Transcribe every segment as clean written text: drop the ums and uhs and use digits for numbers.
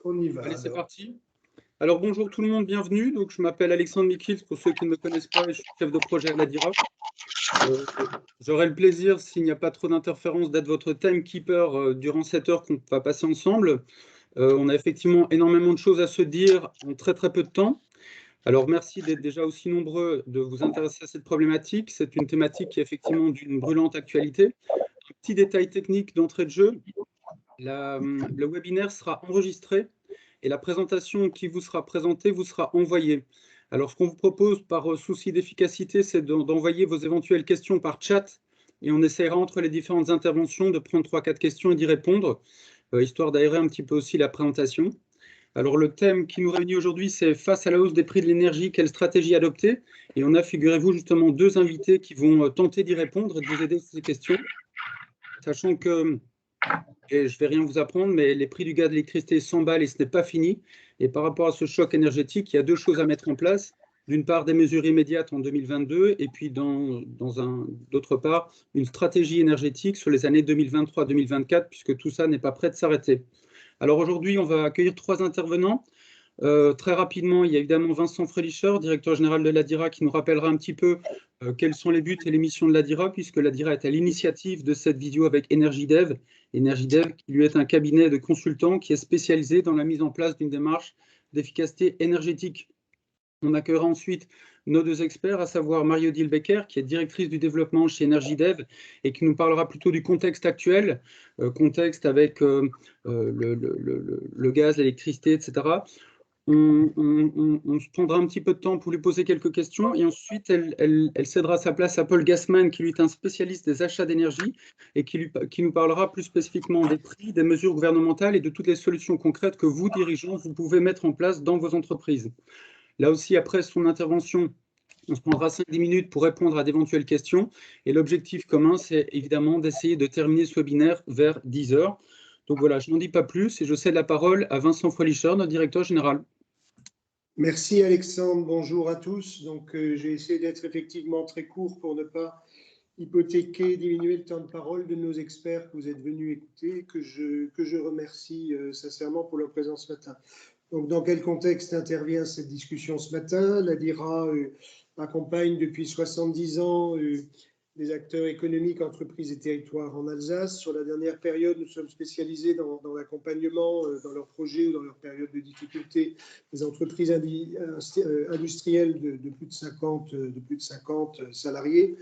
On y va. Allez, c'est parti. Alors bonjour tout le monde, bienvenue. Donc je m'appelle Alexandre Mikils, pour ceux qui ne me connaissent pas, je suis chef de projet à la DIRA. J'aurai le plaisir, s'il n'y a pas trop d'interférences, d'être votre timekeeper durant cette heure qu'on va passer ensemble. On a effectivement énormément de choses à se dire en très peu de temps. Alors merci d'être déjà aussi nombreux, de vous intéresser à cette problématique. C'est une thématique qui est effectivement d'une brûlante actualité. Un petit détail technique d'entrée de jeu. Le webinaire sera enregistré et la présentation qui vous sera présentée vous sera envoyée. Alors, ce qu'on vous propose par souci d'efficacité, c'est d'envoyer vos éventuelles questions par chat et on essaiera entre les différentes interventions de prendre 3-4 questions et d'y répondre, histoire d'aérer un petit peu aussi la présentation. Alors, le thème qui nous réunit aujourd'hui, c'est face à la hausse des prix de l'énergie, quelle stratégie adopter? Et on a, figurez-vous, justement 2 invités qui vont tenter d'y répondre et de vous aider sur ces questions, sachant que et je ne vais rien vous apprendre, mais les prix du gaz de l'électricité s'emballent et ce n'est pas fini. Et par rapport à ce choc énergétique, il y a 2 choses à mettre en place. D'une part, des mesures immédiates en 2022 et puis d'autre part, une stratégie énergétique sur les années 2023-2024, puisque tout ça n'est pas prêt de s'arrêter. Alors aujourd'hui, on va accueillir 3 intervenants. Très rapidement, il y a évidemment Vincent Frelischer, directeur général de la DIRA, qui nous rappellera un petit peu quels sont les buts et les missions de la DIRA, puisque la DIRA est à l'initiative de cette vidéo avec EnergyDev. EnergyDev, qui lui est un cabinet de consultants qui est spécialisé dans la mise en place d'une démarche d'efficacité énergétique. On accueillera ensuite nos 2 experts, à savoir Marie-Odile Becker, qui est directrice du développement chez EnergyDev et qui nous parlera plutôt du contexte actuel, contexte avec le gaz, l'électricité, etc. On se prendra un petit peu de temps pour lui poser quelques questions et ensuite elle cédera sa place à Paul Gassman, qui lui est un spécialiste des achats d'énergie et qui nous parlera plus spécifiquement des prix, des mesures gouvernementales et de toutes les solutions concrètes que vous, dirigeants, vous pouvez mettre en place dans vos entreprises. Là aussi, après son intervention, on se prendra 5-10 minutes pour répondre à d'éventuelles questions et l'objectif commun, c'est évidemment d'essayer de terminer ce webinaire vers 10 heures. Donc voilà, je n'en dis pas plus et je cède la parole à Vincent Frelischer, notre directeur général. Merci Alexandre, bonjour à tous. Donc j'ai essayé d'être effectivement très court pour ne pas hypothéquer, diminuer le temps de parole de nos experts que vous êtes venus écouter, que je remercie sincèrement pour leur présence ce matin. Donc dans quel contexte intervient cette discussion ce matin? La DIRA accompagne depuis 70 ans des acteurs économiques, entreprises et territoires en Alsace. Sur la dernière période, nous sommes spécialisés dans l'accompagnement, dans leurs projets ou dans leur période de difficulté, des entreprises industrielles de plus de 50 salariés,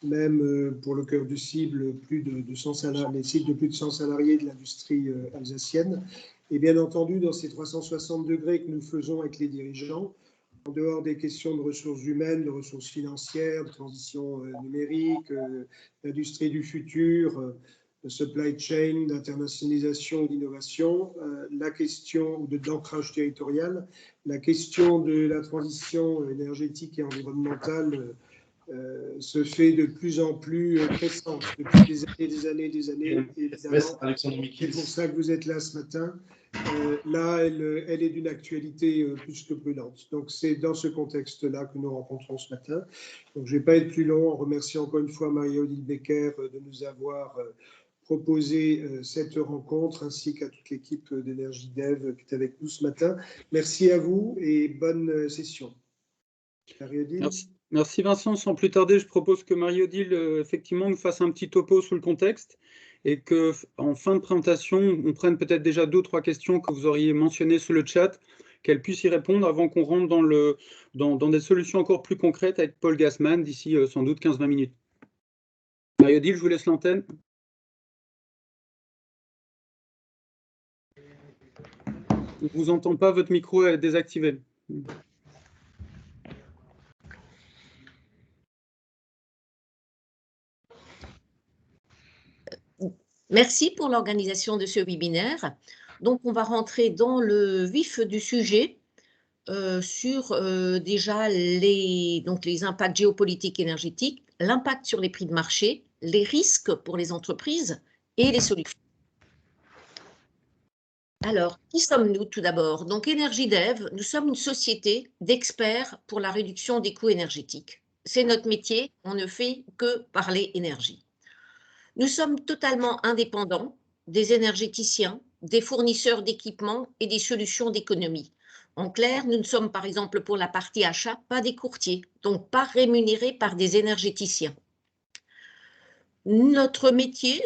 même pour le cœur de cible, plus de 100 salariés, les sites de plus de 100 salariés de l'industrie alsacienne. Et bien entendu, dans ces 360 degrés que nous faisons avec les dirigeants, en dehors des questions de ressources humaines, de ressources financières, de transition numérique, d'industrie du futur, de supply chain, d'internationalisation, d'innovation, la question d'ancrage territorial, la question de la transition énergétique et environnementale se fait de plus en plus pressante depuis des années. Évidemment, c'est pour ça que vous êtes là ce matin. Là, elle est d'une actualité plus que brûlante. Donc, c'est dans ce contexte-là que nous rencontrons ce matin. Donc, je ne vais pas être plus long en remerciant encore une fois Marie-Odile Becker de nous avoir proposé cette rencontre, ainsi qu'à toute l'équipe d'EnergyDev qui est avec nous ce matin. Merci à vous et bonne session. Marie-Odile. Merci Vincent. Sans plus tarder, je propose que Marie-Odile effectivement nous fasse un petit topo sur le contexte et qu'en fin de présentation, on prenne peut-être déjà 2 ou 3 questions que vous auriez mentionnées sur le chat, qu'elle puisse y répondre avant qu'on rentre dans des solutions encore plus concrètes avec Paul Gassman d'ici sans doute 15-20 minutes. Marie-Odile, je vous laisse l'antenne. On ne vous entend pas, votre micro est désactivé. Merci pour l'organisation de ce webinaire. Donc, on va rentrer dans le vif du sujet sur déjà les impacts géopolitiques énergétiques, l'impact sur les prix de marché, les risques pour les entreprises et les solutions. Alors, qui sommes-nous tout d'abord? Donc, EnergyDev, nous sommes une société d'experts pour la réduction des coûts énergétiques. C'est notre métier, on ne fait que parler énergie. Nous sommes totalement indépendants des énergéticiens, des fournisseurs d'équipements et des solutions d'économie. En clair, nous ne sommes par exemple pour la partie achat pas des courtiers, donc pas rémunérés par des énergéticiens. Notre métier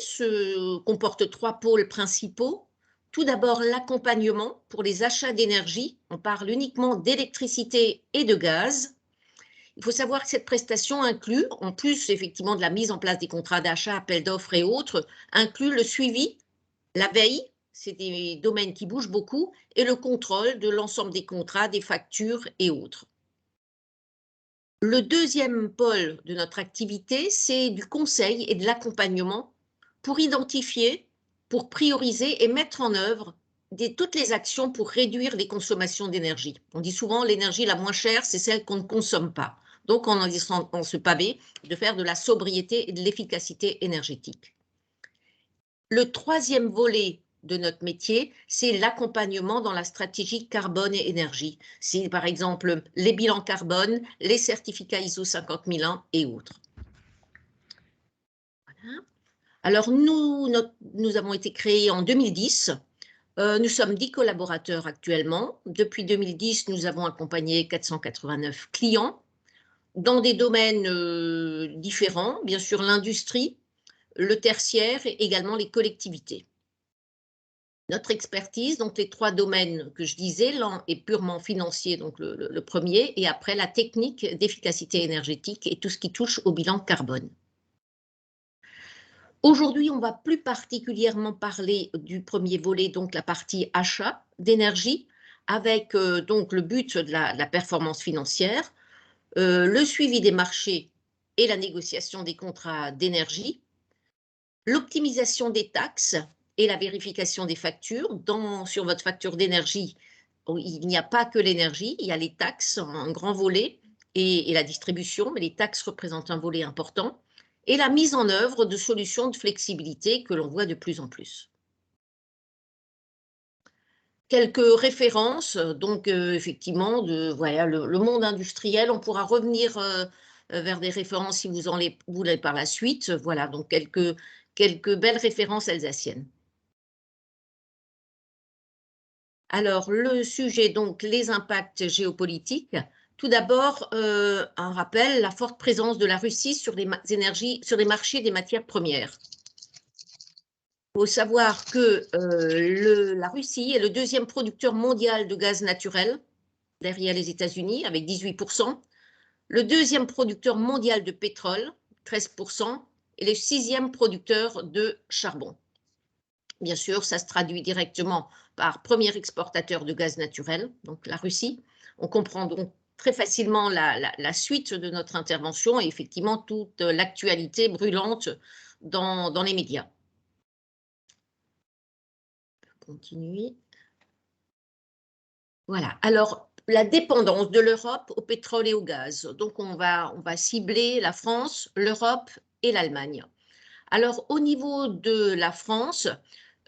comporte 3 pôles principaux. Tout d'abord, l'accompagnement pour les achats d'énergie. On parle uniquement d'électricité et de gaz. Il faut savoir que cette prestation inclut, en plus effectivement de la mise en place des contrats d'achat, appels d'offres et autres, inclut le suivi, la veille, c'est des domaines qui bougent beaucoup, et le contrôle de l'ensemble des contrats, des factures et autres. Le deuxième pôle de notre activité, c'est du conseil et de l'accompagnement pour identifier, pour prioriser et mettre en œuvre toutes les actions pour réduire les consommations d'énergie. On dit souvent l'énergie la moins chère, c'est celle qu'on ne consomme pas. Donc, on est dans ce pavé de faire de la sobriété et de l'efficacité énergétique. Le troisième volet de notre métier, c'est l'accompagnement dans la stratégie carbone et énergie. C'est par exemple les bilans carbone, les certificats ISO 50001 et autres. Voilà. Alors, nous avons été créés en 2010. Nous sommes 10 collaborateurs actuellement. Depuis 2010, nous avons accompagné 489 clients dans des domaines différents, bien sûr l'industrie, le tertiaire et également les collectivités. Notre expertise, donc les 3 domaines que je disais, l'un est purement financier, donc le premier, et après la technique d'efficacité énergétique et tout ce qui touche au bilan carbone. Aujourd'hui, on va plus particulièrement parler du premier volet, donc la partie achat d'énergie, avec donc le but de la performance financière, le suivi des marchés et la négociation des contrats d'énergie, l'optimisation des taxes et la vérification des factures. Sur votre facture d'énergie, il n'y a pas que l'énergie, il y a les taxes, un grand volet, et la distribution, mais les taxes représentent un volet important, et la mise en œuvre de solutions de flexibilité que l'on voit de plus en plus. Quelques références, donc effectivement, voilà, le monde industriel. On pourra revenir vers des références si vous en voulez par la suite. Voilà, donc quelques belles références alsaciennes. Alors, le sujet, donc, les impacts géopolitiques. Tout d'abord, un rappel, la forte présence de la Russie sur les marchés des matières premières. Il faut savoir que la Russie est le deuxième producteur mondial de gaz naturel, derrière les États-Unis, avec 18%, le deuxième producteur mondial de pétrole, 13%, et le 6e producteur de charbon. Bien sûr, ça se traduit directement par premier exportateur de gaz naturel, donc la Russie. On comprend donc très facilement la suite de notre intervention et effectivement toute l'actualité brûlante dans les médias. Continuer. Voilà. Alors, la dépendance de l'Europe au pétrole et au gaz. Donc, on va cibler la France, l'Europe et l'Allemagne. Alors, au niveau de la France,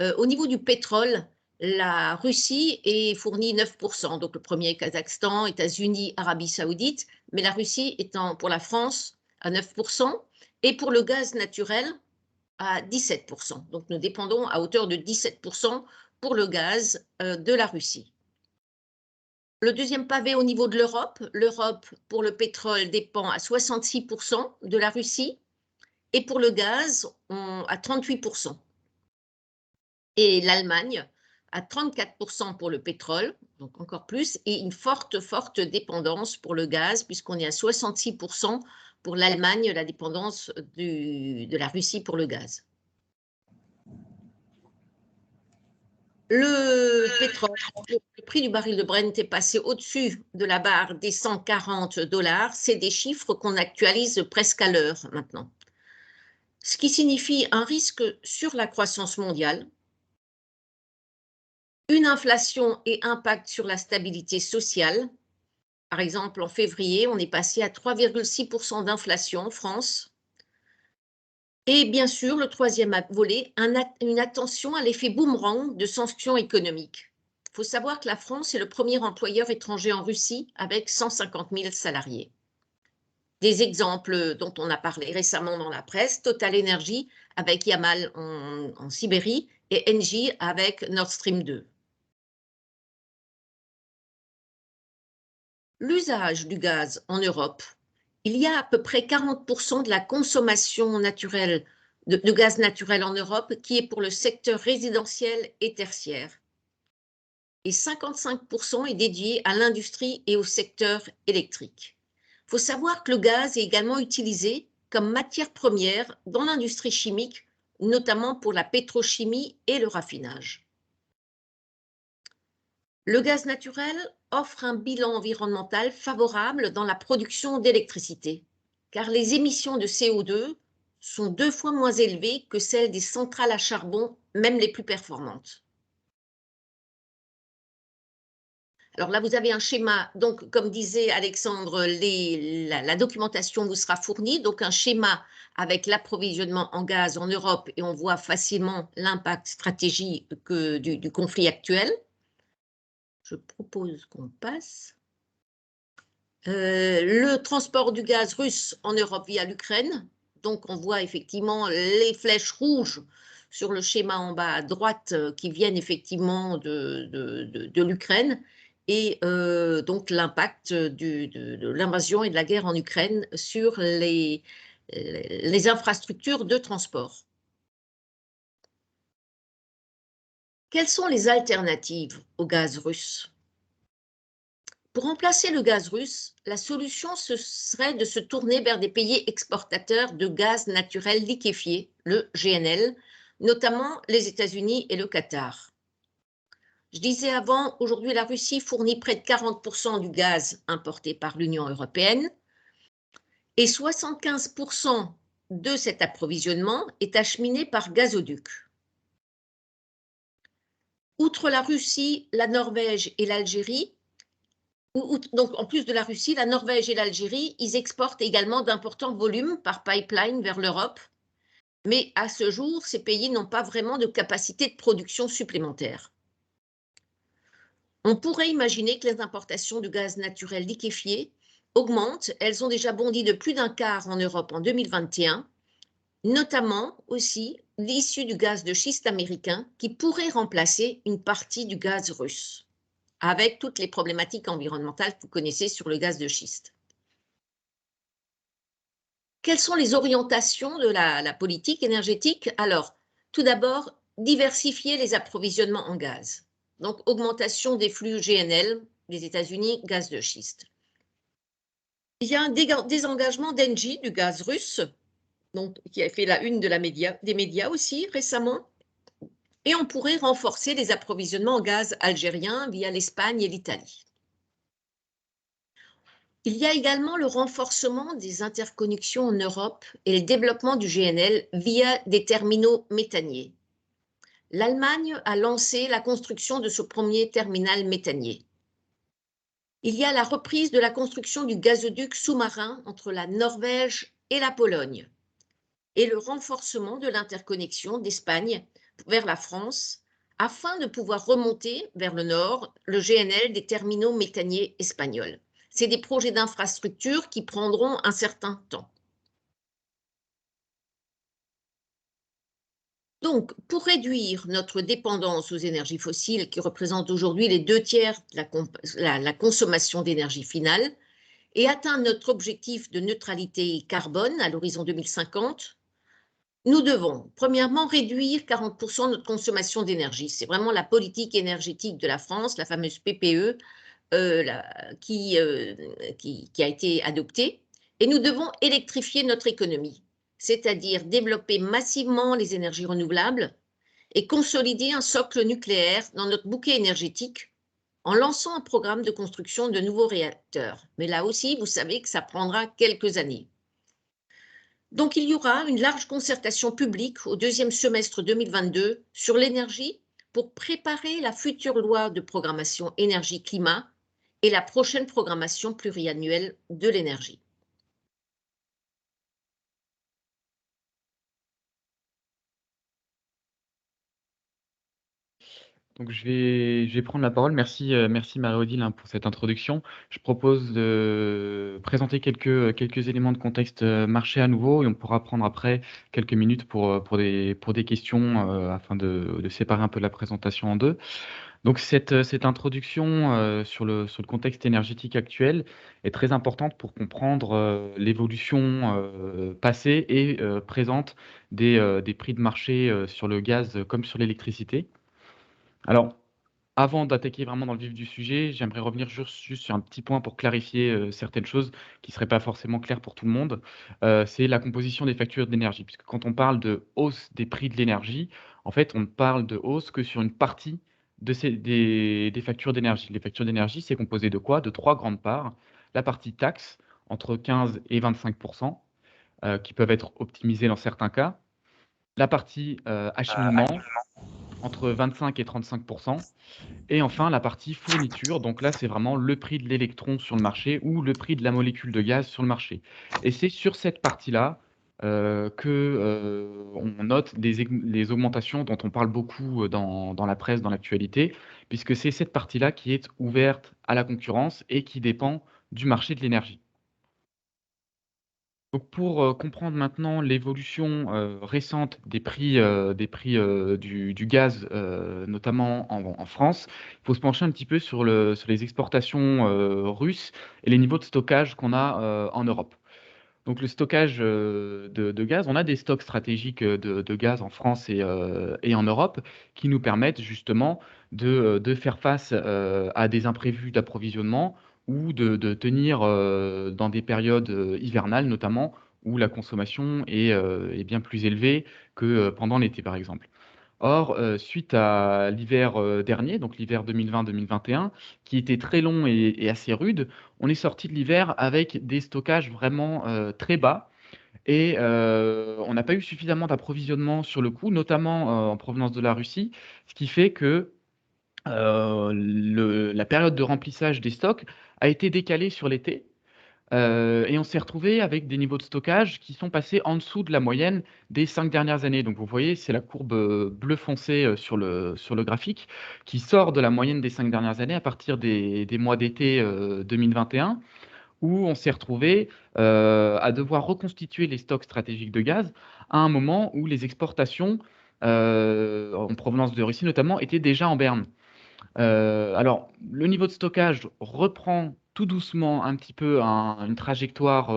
au niveau du pétrole, la Russie est fournie 9%. Donc, le premier, Kazakhstan, États-Unis, Arabie Saoudite. Mais la Russie étant pour la France à 9% et pour le gaz naturel à 17%. Donc, nous dépendons à hauteur de 17% pour le gaz de la Russie. Le deuxième pavé au niveau de l'Europe, l'Europe pour le pétrole dépend à 66% de la Russie et pour le gaz à 38%. Et l'Allemagne à 34% pour le pétrole, donc encore plus, et une forte dépendance pour le gaz puisqu'on est à 66% pour l'Allemagne, la dépendance de la Russie pour le gaz. Le pétrole, le prix du baril de Brent est passé au-dessus de la barre des $140. C'est des chiffres qu'on actualise presque à l'heure maintenant. Ce qui signifie un risque sur la croissance mondiale, une inflation et impact sur la stabilité sociale. Par exemple, en février, on est passé à 3,6% d'inflation en France. Et bien sûr, le troisième volet, une attention à l'effet boomerang de sanctions économiques. Il faut savoir que la France est le premier employeur étranger en Russie avec 150 000 salariés. Des exemples dont on a parlé récemment dans la presse, Total Energy avec Yamal en Sibérie et Engie avec Nord Stream 2. L'usage du gaz en Europe, il y a à peu près 40% de la consommation naturelle de gaz naturel en Europe qui est pour le secteur résidentiel et tertiaire. Et 55% est dédié à l'industrie et au secteur électrique. Il faut savoir que le gaz est également utilisé comme matière première dans l'industrie chimique, notamment pour la pétrochimie et le raffinage. Le gaz naturel offre un bilan environnemental favorable dans la production d'électricité, car les émissions de CO2 sont 2 fois moins élevées que celles des centrales à charbon, même les plus performantes. Alors là, vous avez un schéma, donc comme disait Alexandre, la documentation vous sera fournie, donc un schéma avec l'approvisionnement en gaz en Europe et on voit facilement l'impact stratégique du conflit actuel. Je propose qu'on passe. Le transport du gaz russe en Europe via l'Ukraine, donc on voit effectivement les flèches rouges sur le schéma en bas à droite qui viennent effectivement de l'Ukraine et donc l'impact de l'invasion et de la guerre en Ukraine sur les infrastructures de transport. Quelles sont les alternatives au gaz russe? Pour remplacer le gaz russe, la solution ce serait de se tourner vers des pays exportateurs de gaz naturel liquéfié, le GNL, notamment les États-Unis et le Qatar. Je disais avant, aujourd'hui la Russie fournit près de 40% du gaz importé par l'Union européenne et 75% de cet approvisionnement est acheminé par gazoduc. Outre la Russie, la Norvège et l'Algérie, donc, en plus de la Russie, la Norvège et l'Algérie, ils exportent également d'importants volumes par pipeline vers l'Europe. Mais à ce jour, ces pays n'ont pas vraiment de capacité de production supplémentaire. On pourrait imaginer que les importations de gaz naturel liquéfié augmentent. Elles ont déjà bondi de plus d'un quart en Europe en 2021, notamment aussi l'issue du gaz de schiste américain qui pourrait remplacer une partie du gaz russe, avec toutes les problématiques environnementales que vous connaissez sur le gaz de schiste. Quelles sont les orientations de la politique énergétique? Alors, tout d'abord, diversifier les approvisionnements en gaz. Donc, augmentation des flux GNL, des États-Unis, gaz de schiste. Il y a un désengagement d'Engie, du gaz russe, donc, qui a fait la une des médias aussi récemment. Et on pourrait renforcer les approvisionnements en gaz algérien via l'Espagne et l'Italie. Il y a également le renforcement des interconnexions en Europe et le développement du GNL via des terminaux méthaniers. L'Allemagne a lancé la construction de ce premier terminal méthanier. Il y a la reprise de la construction du gazoduc sous-marin entre la Norvège et la Pologne et le renforcement de l'interconnexion d'Espagne vers la France afin de pouvoir remonter vers le nord le GNL des terminaux méthaniers espagnols. C'est des projets d'infrastructure qui prendront un certain temps. Donc, pour réduire notre dépendance aux énergies fossiles, qui représentent aujourd'hui les 2/3 de la consommation d'énergie finale, et atteindre notre objectif de neutralité carbone à l'horizon 2050, nous devons, premièrement, réduire 40% de notre consommation d'énergie. C'est vraiment la politique énergétique de la France, la fameuse PPE, qui a été adoptée. Et nous devons électrifier notre économie, c'est-à-dire développer massivement les énergies renouvelables et consolider un socle nucléaire dans notre bouquet énergétique en lançant un programme de construction de nouveaux réacteurs. Mais là aussi, vous savez que ça prendra quelques années. Donc, il y aura une large concertation publique au deuxième semestre 2022 sur l'énergie pour préparer la future loi de programmation énergie-climat et la prochaine programmation pluriannuelle de l'énergie. Donc je vais prendre la parole. Merci Marie-Odile, hein, pour cette introduction. Je propose de présenter quelques éléments de contexte marché à nouveau et on pourra prendre après quelques minutes pour des questions afin de séparer un peu la présentation en deux. Donc cette introduction sur le contexte énergétique actuel est très importante pour comprendre l'évolution passée et présente des prix de marché sur le gaz comme sur l'électricité. Alors, avant d'attaquer vraiment dans le vif du sujet, j'aimerais revenir juste sur un petit point pour clarifier certaines choses qui ne seraient pas forcément claires pour tout le monde. C'est la composition des factures d'énergie. Puisque quand on parle de hausse des prix de l'énergie, en fait, on ne parle de hausse que sur une partie des factures d'énergie. Les factures d'énergie, c'est composé de quoi? De trois grandes parts. La partie taxe, entre 15 et 25%, qui peuvent être optimisées dans certains cas. La partie acheminement, entre 25 et 35%. Et enfin, la partie fourniture. Donc là, c'est vraiment le prix de l'électron sur le marché ou le prix de la molécule de gaz sur le marché. Et c'est sur cette partie-là on note les augmentations dont on parle beaucoup dans la presse, dans l'actualité, puisque c'est cette partie-là qui est ouverte à la concurrence et qui dépend du marché de l'énergie. Donc pour comprendre maintenant l'évolution récente des prix du gaz, notamment en France, il faut se pencher un petit peu sur les exportations russes et les niveaux de stockage qu'on a en Europe. Donc le stockage de gaz, on a des stocks stratégiques de gaz en France et en Europe qui nous permettent justement de faire face à des imprévus d'approvisionnement ou de tenir dans des périodes hivernales notamment où la consommation est bien plus élevée que pendant l'été par exemple. Or, suite à l'hiver dernier, donc l'hiver 2020-2021, qui était très long et assez rude, on est sorti de l'hiver avec des stockages vraiment très bas et on n'a pas eu suffisamment d'approvisionnement sur le coup, notamment en provenance de la Russie, ce qui fait que la période de remplissage des stocks a été décalée sur l'été. Et on s'est retrouvé avec des niveaux de stockage qui sont passés en dessous de la moyenne des 5 dernières années. Donc vous voyez, c'est la courbe bleu foncé sur le graphique qui sort de la moyenne des 5 dernières années à partir des mois d'été 2021, où on s'est retrouvé à devoir reconstituer les stocks stratégiques de gaz à un moment où les exportations en provenance de Russie notamment étaient déjà en berne. Alors, le niveau de stockage reprend tout doucement un petit peu une trajectoire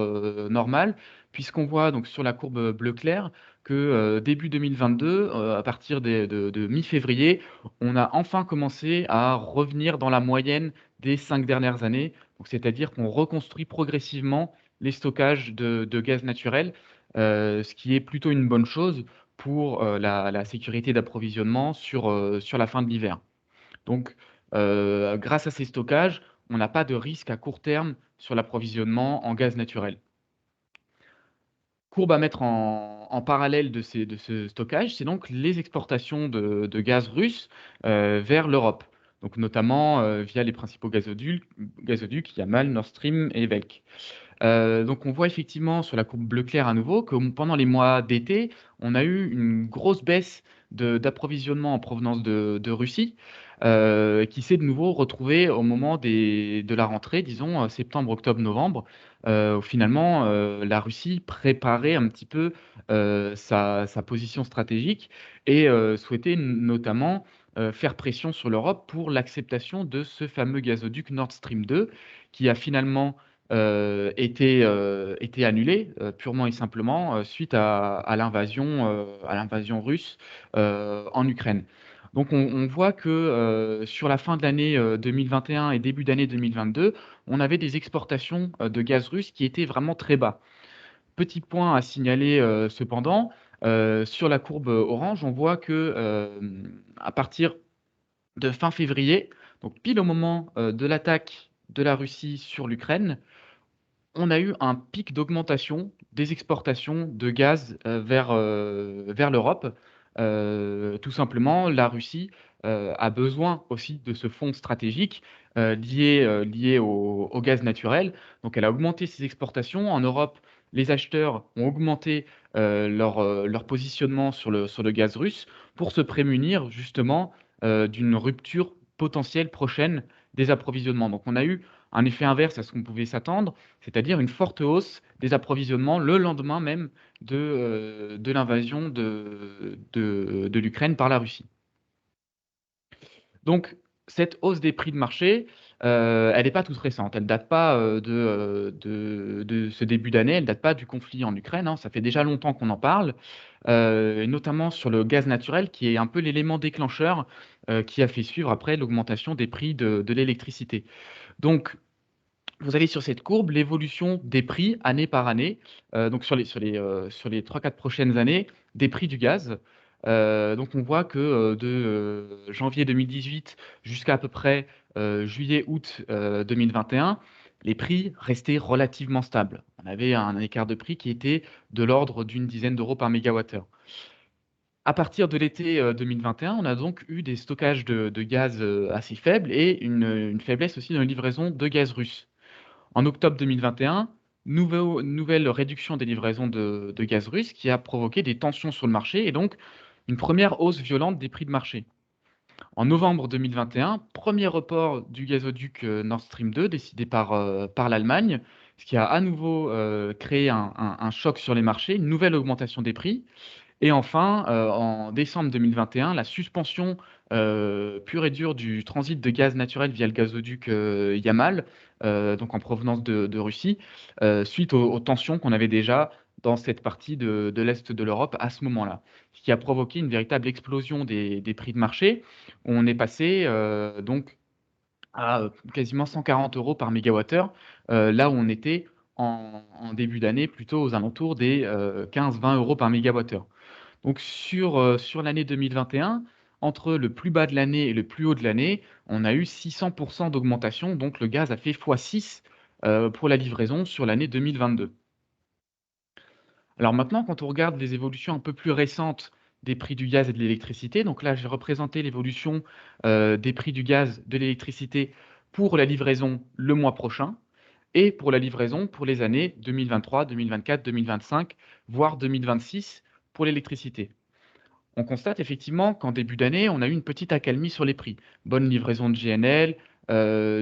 normale, puisqu'on voit donc sur la courbe bleu clair que début 2022, à partir de mi-février, on a enfin commencé à revenir dans la moyenne des 5 dernières années. Donc, c'est-à-dire qu'on reconstruit progressivement les stockages de gaz naturel, ce qui est plutôt une bonne chose pour la sécurité d'approvisionnement sur la fin de l'hiver. Donc, grâce à ces stockages, on n'a pas de risque à court terme sur l'approvisionnement en gaz naturel. Courbe à mettre en parallèle de ce stockage, c'est donc les exportations de gaz russe vers l'Europe, donc notamment via les principaux gazoducs Yamal, Nord Stream et Velk. Donc on voit effectivement sur la courbe bleu clair à nouveau que pendant les mois d'été, on a eu une grosse baisse d'approvisionnement en provenance de Russie, qui s'est de nouveau retrouvée au moment de la rentrée, disons septembre, octobre, novembre, où finalement la Russie préparait un petit peu sa position stratégique et souhaitait notamment faire pression sur l'Europe pour l'acceptation de ce fameux gazoduc Nord Stream 2, qui a finalement été annulé purement et simplement suite à l'invasion russe en Ukraine. Donc on voit que sur la fin de l'année 2021 et début d'année 2022, on avait des exportations de gaz russe qui étaient vraiment très bas. Petit point à signaler cependant, sur la courbe orange, on voit que à partir de fin février, donc pile au moment de l'attaque de la Russie sur l'Ukraine, on a eu un pic d'augmentation des exportations de gaz vers l'Europe. Tout simplement, la Russie a besoin aussi de ce fonds stratégique lié au gaz naturel. Donc, elle a augmenté ses exportations. En Europe, les acheteurs ont augmenté leur positionnement sur le gaz russe pour se prémunir justement d'une rupture potentielle prochaine des approvisionnements. Donc on a eu un effet inverse à ce qu'on pouvait s'attendre, c'est-à-dire une forte hausse des approvisionnements le lendemain même de l'invasion de l'Ukraine par la Russie. Donc, cette hausse des prix de marché, elle n'est pas toute récente. Elle ne date pas de ce début d'année, elle ne date pas du conflit en Ukraine, hein. Ça fait déjà longtemps qu'on en parle, et notamment sur le gaz naturel, qui est un peu l'élément déclencheur qui a fait suivre après l'augmentation des prix de l'électricité. Donc, vous avez sur cette courbe l'évolution des prix année par année, donc sur les 3-4 prochaines années, des prix du gaz. Donc on voit que, de janvier 2018 jusqu'à peu près, juillet-août, 2021, les prix restaient relativement stables. On avait un écart de prix qui était de l'ordre d'une dizaine d'euros par mégawattheure. À partir de l'été, 2021, on a donc eu des stockages de gaz, assez faibles et une faiblesse aussi dans les livraisons de gaz russe. En octobre 2021, nouvelle réduction des livraisons de gaz russe qui a provoqué des tensions sur le marché et donc une première hausse violente des prix de marché. En novembre 2021, premier report du gazoduc Nord Stream 2 décidé par l'Allemagne, ce qui a à nouveau créé un choc sur les marchés, une nouvelle augmentation des prix. Et enfin, en décembre 2021, la suspension pure et dure du transit de gaz naturel via le gazoduc Yamal, donc en provenance de Russie, suite aux tensions qu'on avait déjà dans cette partie de l'Est de l'Europe à ce moment-là, ce qui a provoqué une véritable explosion des prix de marché. On est passé donc à quasiment 140 euros par mégawattheure, là où on était en début d'année plutôt aux alentours des 15-20 euros par mégawattheure. Donc sur l'année 2021, entre le plus bas de l'année et le plus haut de l'année, on a eu 600 d'augmentation, donc le gaz a fait x6 pour la livraison sur l'année 2022. Alors maintenant, quand on regarde les évolutions un peu plus récentes des prix du gaz et de l'électricité, donc là j'ai représenté l'évolution des prix du gaz, de l'électricité pour la livraison le mois prochain et pour la livraison pour les années 2023, 2024, 2025, voire 2026 pour l'électricité. On constate effectivement qu'en début d'année, on a eu une petite accalmie sur les prix. Bonne livraison de GNL,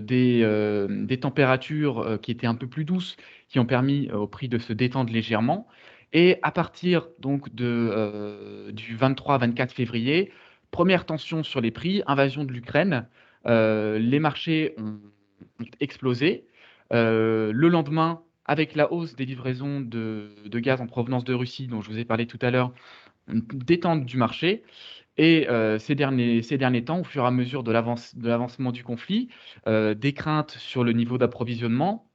des températures qui étaient un peu plus douces, qui ont permis au prix de se détendre légèrement. Et à partir donc du 23-24 février, première tension sur les prix, invasion de l'Ukraine, les marchés ont explosé. Le lendemain, avec la hausse des livraisons de gaz en provenance de Russie, dont je vous ai parlé tout à l'heure, une détente du marché et ces derniers temps, au fur et à mesure de l'avancement du conflit, des craintes sur le niveau d'approvisionnement,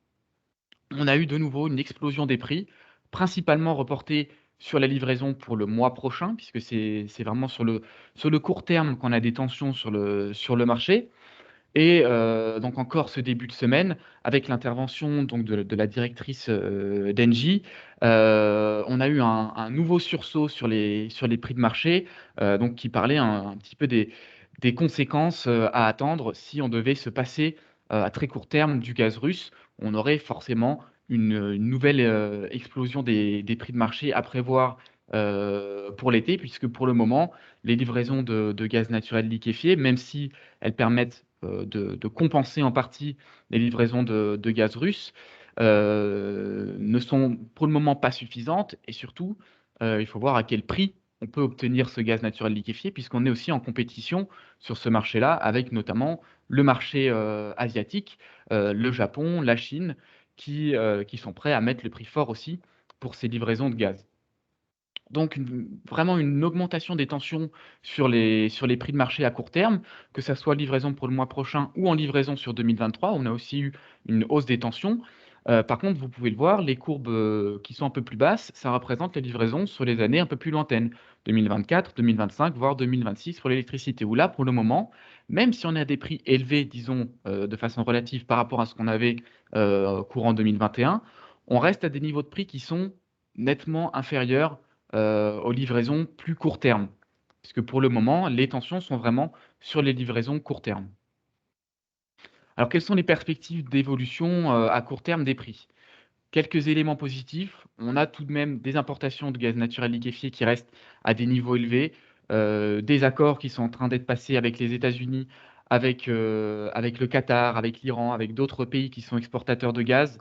on a eu de nouveau une explosion des prix, principalement reportée sur la livraison pour le mois prochain, puisque c'est vraiment sur le court terme qu'on a des tensions sur le marché. Et donc encore ce début de semaine, avec l'intervention donc de la directrice d'Engie, on a eu un nouveau sursaut sur les prix de marché, donc qui parlait un petit peu des conséquences à attendre si on devait se passer à très court terme du gaz russe. On aurait forcément une nouvelle explosion des prix de marché à prévoir pour l'été, puisque pour le moment, les livraisons de gaz naturel liquéfié, même si elles permettent de compenser en partie les livraisons de gaz russe, ne sont pour le moment pas suffisantes. Et surtout, il faut voir à quel prix on peut obtenir ce gaz naturel liquéfié, puisqu'on est aussi en compétition sur ce marché-là, avec notamment le marché asiatique, le Japon, la Chine, qui sont prêts à mettre le prix fort aussi pour ces livraisons de gaz. Donc vraiment une augmentation des tensions sur les prix de marché à court terme, que ça soit livraison pour le mois prochain ou en livraison sur 2023. On a aussi eu une hausse des tensions. Par contre, vous pouvez le voir, les courbes qui sont un peu plus basses, ça représente les livraisons sur les années un peu plus lointaines, 2024, 2025, voire 2026 pour l'électricité. Où là, pour le moment, même si on a des prix élevés, disons, de façon relative par rapport à ce qu'on avait courant 2021, on reste à des niveaux de prix qui sont nettement inférieurs aux livraisons plus court terme. Parce que pour le moment, les tensions sont vraiment sur les livraisons court terme. Alors, quelles sont les perspectives d'évolution à court terme des prix? Quelques éléments positifs. On a tout de même des importations de gaz naturel liquéfié qui restent à des niveaux élevés. des accords qui sont en train d'être passés avec les États-Unis, avec le Qatar, avec l'Iran, avec d'autres pays qui sont exportateurs de gaz,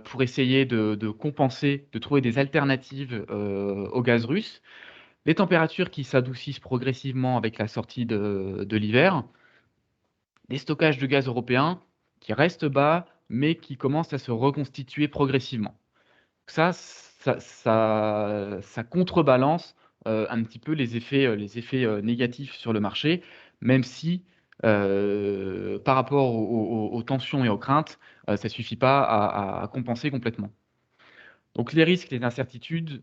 pour essayer de compenser, de trouver des alternatives au gaz russe. Les températures qui s'adoucissent progressivement avec la sortie de l'hiver, des stockages de gaz européens qui restent bas, mais qui commencent à se reconstituer progressivement. Ça contrebalance un petit peu les effets négatifs sur le marché, même si par rapport aux tensions et aux craintes, ça ne suffit pas à compenser complètement. Donc les risques, les incertitudes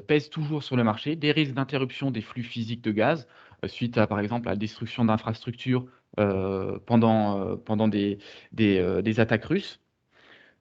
pèsent toujours sur le marché, des risques d'interruption des flux physiques de gaz, suite à, par exemple, la destruction d'infrastructures pendant des attaques russes,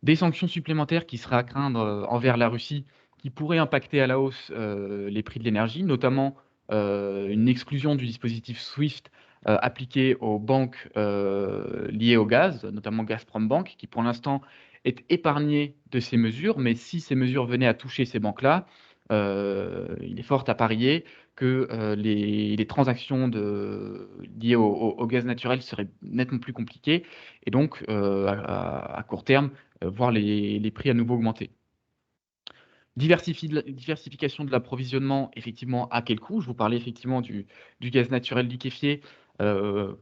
des sanctions supplémentaires qui seraient à craindre envers la Russie, qui pourraient impacter à la hausse les prix de l'énergie, notamment une exclusion du dispositif SWIFT appliqué aux banques liées au gaz, notamment Gazprom Bank, qui pour l'instant est épargné de ces mesures, mais si ces mesures venaient à toucher ces banques-là, il est fort à parier que les transactions liées au gaz naturel seraient nettement plus compliquées, et donc à court terme, voir les prix à nouveau augmenter. Diversification de l'approvisionnement, effectivement, à quel coût? Je vous parlais effectivement du gaz naturel liquéfié,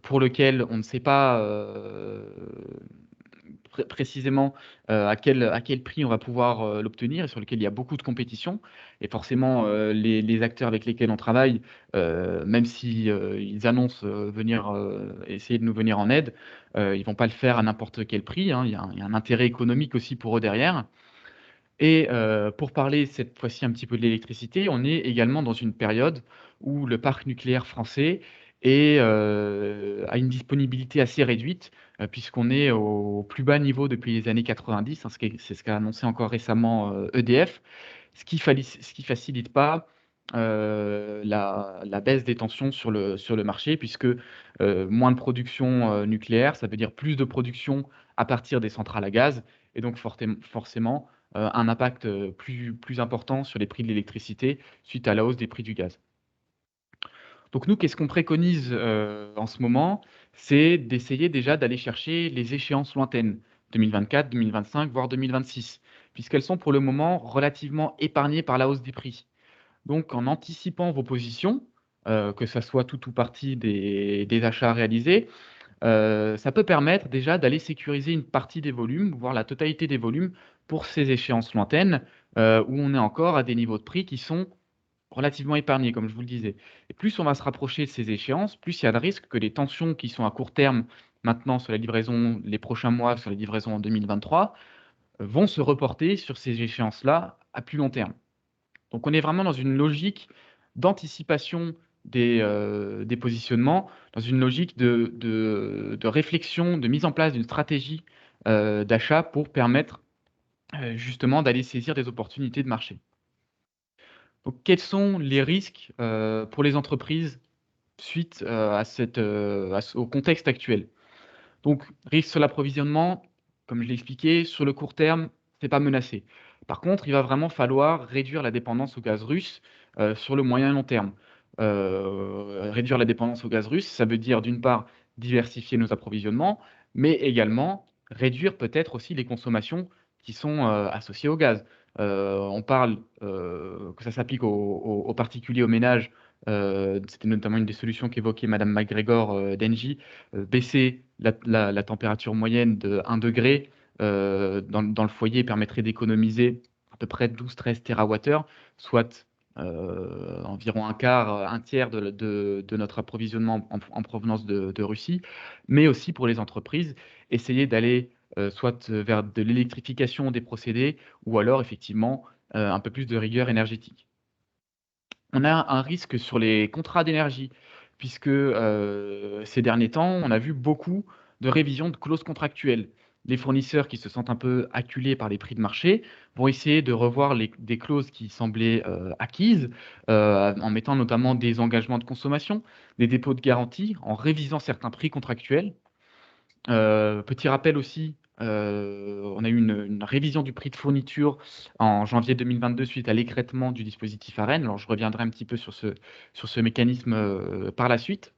pour lequel on ne sait pas précisément à quel prix on va pouvoir l'obtenir, et sur lequel il y a beaucoup de compétition. Et forcément, les acteurs avec lesquels on travaille, même si ils annoncent venir essayer de nous venir en aide, ils vont pas le faire à n'importe quel prix, hein. Il y a un intérêt économique aussi pour eux derrière. Et pour parler cette fois-ci un petit peu de l'électricité, on est également dans une période où le parc nucléaire français a une disponibilité assez réduite, puisqu'on est au plus bas niveau depuis les années 90, hein, c'est ce qu'a annoncé encore récemment EDF, ce qui facilite pas la baisse des tensions sur le marché, puisque moins de production nucléaire, ça veut dire plus de production à partir des centrales à gaz, et donc forcément un impact plus important sur les prix de l'électricité suite à la hausse des prix du gaz. Donc nous, qu'est-ce qu'on préconise en ce moment? C'est d'essayer déjà d'aller chercher les échéances lointaines, 2024, 2025, voire 2026, puisqu'elles sont pour le moment relativement épargnées par la hausse des prix. Donc en anticipant vos positions, que ça soit tout ou partie des achats réalisés, ça peut permettre déjà d'aller sécuriser une partie des volumes, voire la totalité des volumes pour ces échéances lointaines, où on est encore à des niveaux de prix qui sont relativement épargnés, comme je vous le disais. Et plus on va se rapprocher de ces échéances, plus il y a de risque que les tensions qui sont à court terme maintenant sur la livraison, les prochains mois sur les livraisons en 2023, vont se reporter sur ces échéances-là à plus long terme. Donc on est vraiment dans une logique d'anticipation des positionnements, dans une logique de réflexion, de mise en place d'une stratégie d'achat pour permettre justement d'aller saisir des opportunités de marché. Donc quels sont les risques pour les entreprises suite au contexte actuel? Donc risque sur l'approvisionnement, comme je l'ai expliqué, sur le court terme, ce n'est pas menacé. Par contre, il va vraiment falloir réduire la dépendance au gaz russe sur le moyen et long terme. Réduire la dépendance au gaz russe, ça veut dire d'une part diversifier nos approvisionnements, mais également réduire peut-être aussi les consommations qui sont associées au gaz. On parle que ça s'applique aux particuliers, aux ménages. C'était notamment une des solutions qu'évoquait Madame MacGregor d'Engie, baisser la température moyenne de 1 degré dans le foyer permettrait d'économiser à peu près 12-13 TWh, soit environ un quart, un tiers de notre approvisionnement en provenance de Russie, mais aussi pour les entreprises, essayer d'aller soit vers de l'électrification des procédés ou alors effectivement un peu plus de rigueur énergétique. On a un risque sur les contrats d'énergie, puisque ces derniers temps, on a vu beaucoup de révisions de clauses contractuelles. Les fournisseurs qui se sentent un peu acculés par les prix de marché vont essayer de revoir des clauses qui semblaient acquises, en mettant notamment des engagements de consommation, des dépôts de garantie, en révisant certains prix contractuels. Petit rappel aussi, on a eu une révision du prix de fourniture en janvier 2022 suite à l'écrêtement du dispositif ARENH. Alors, je reviendrai un petit peu sur ce mécanisme par la suite.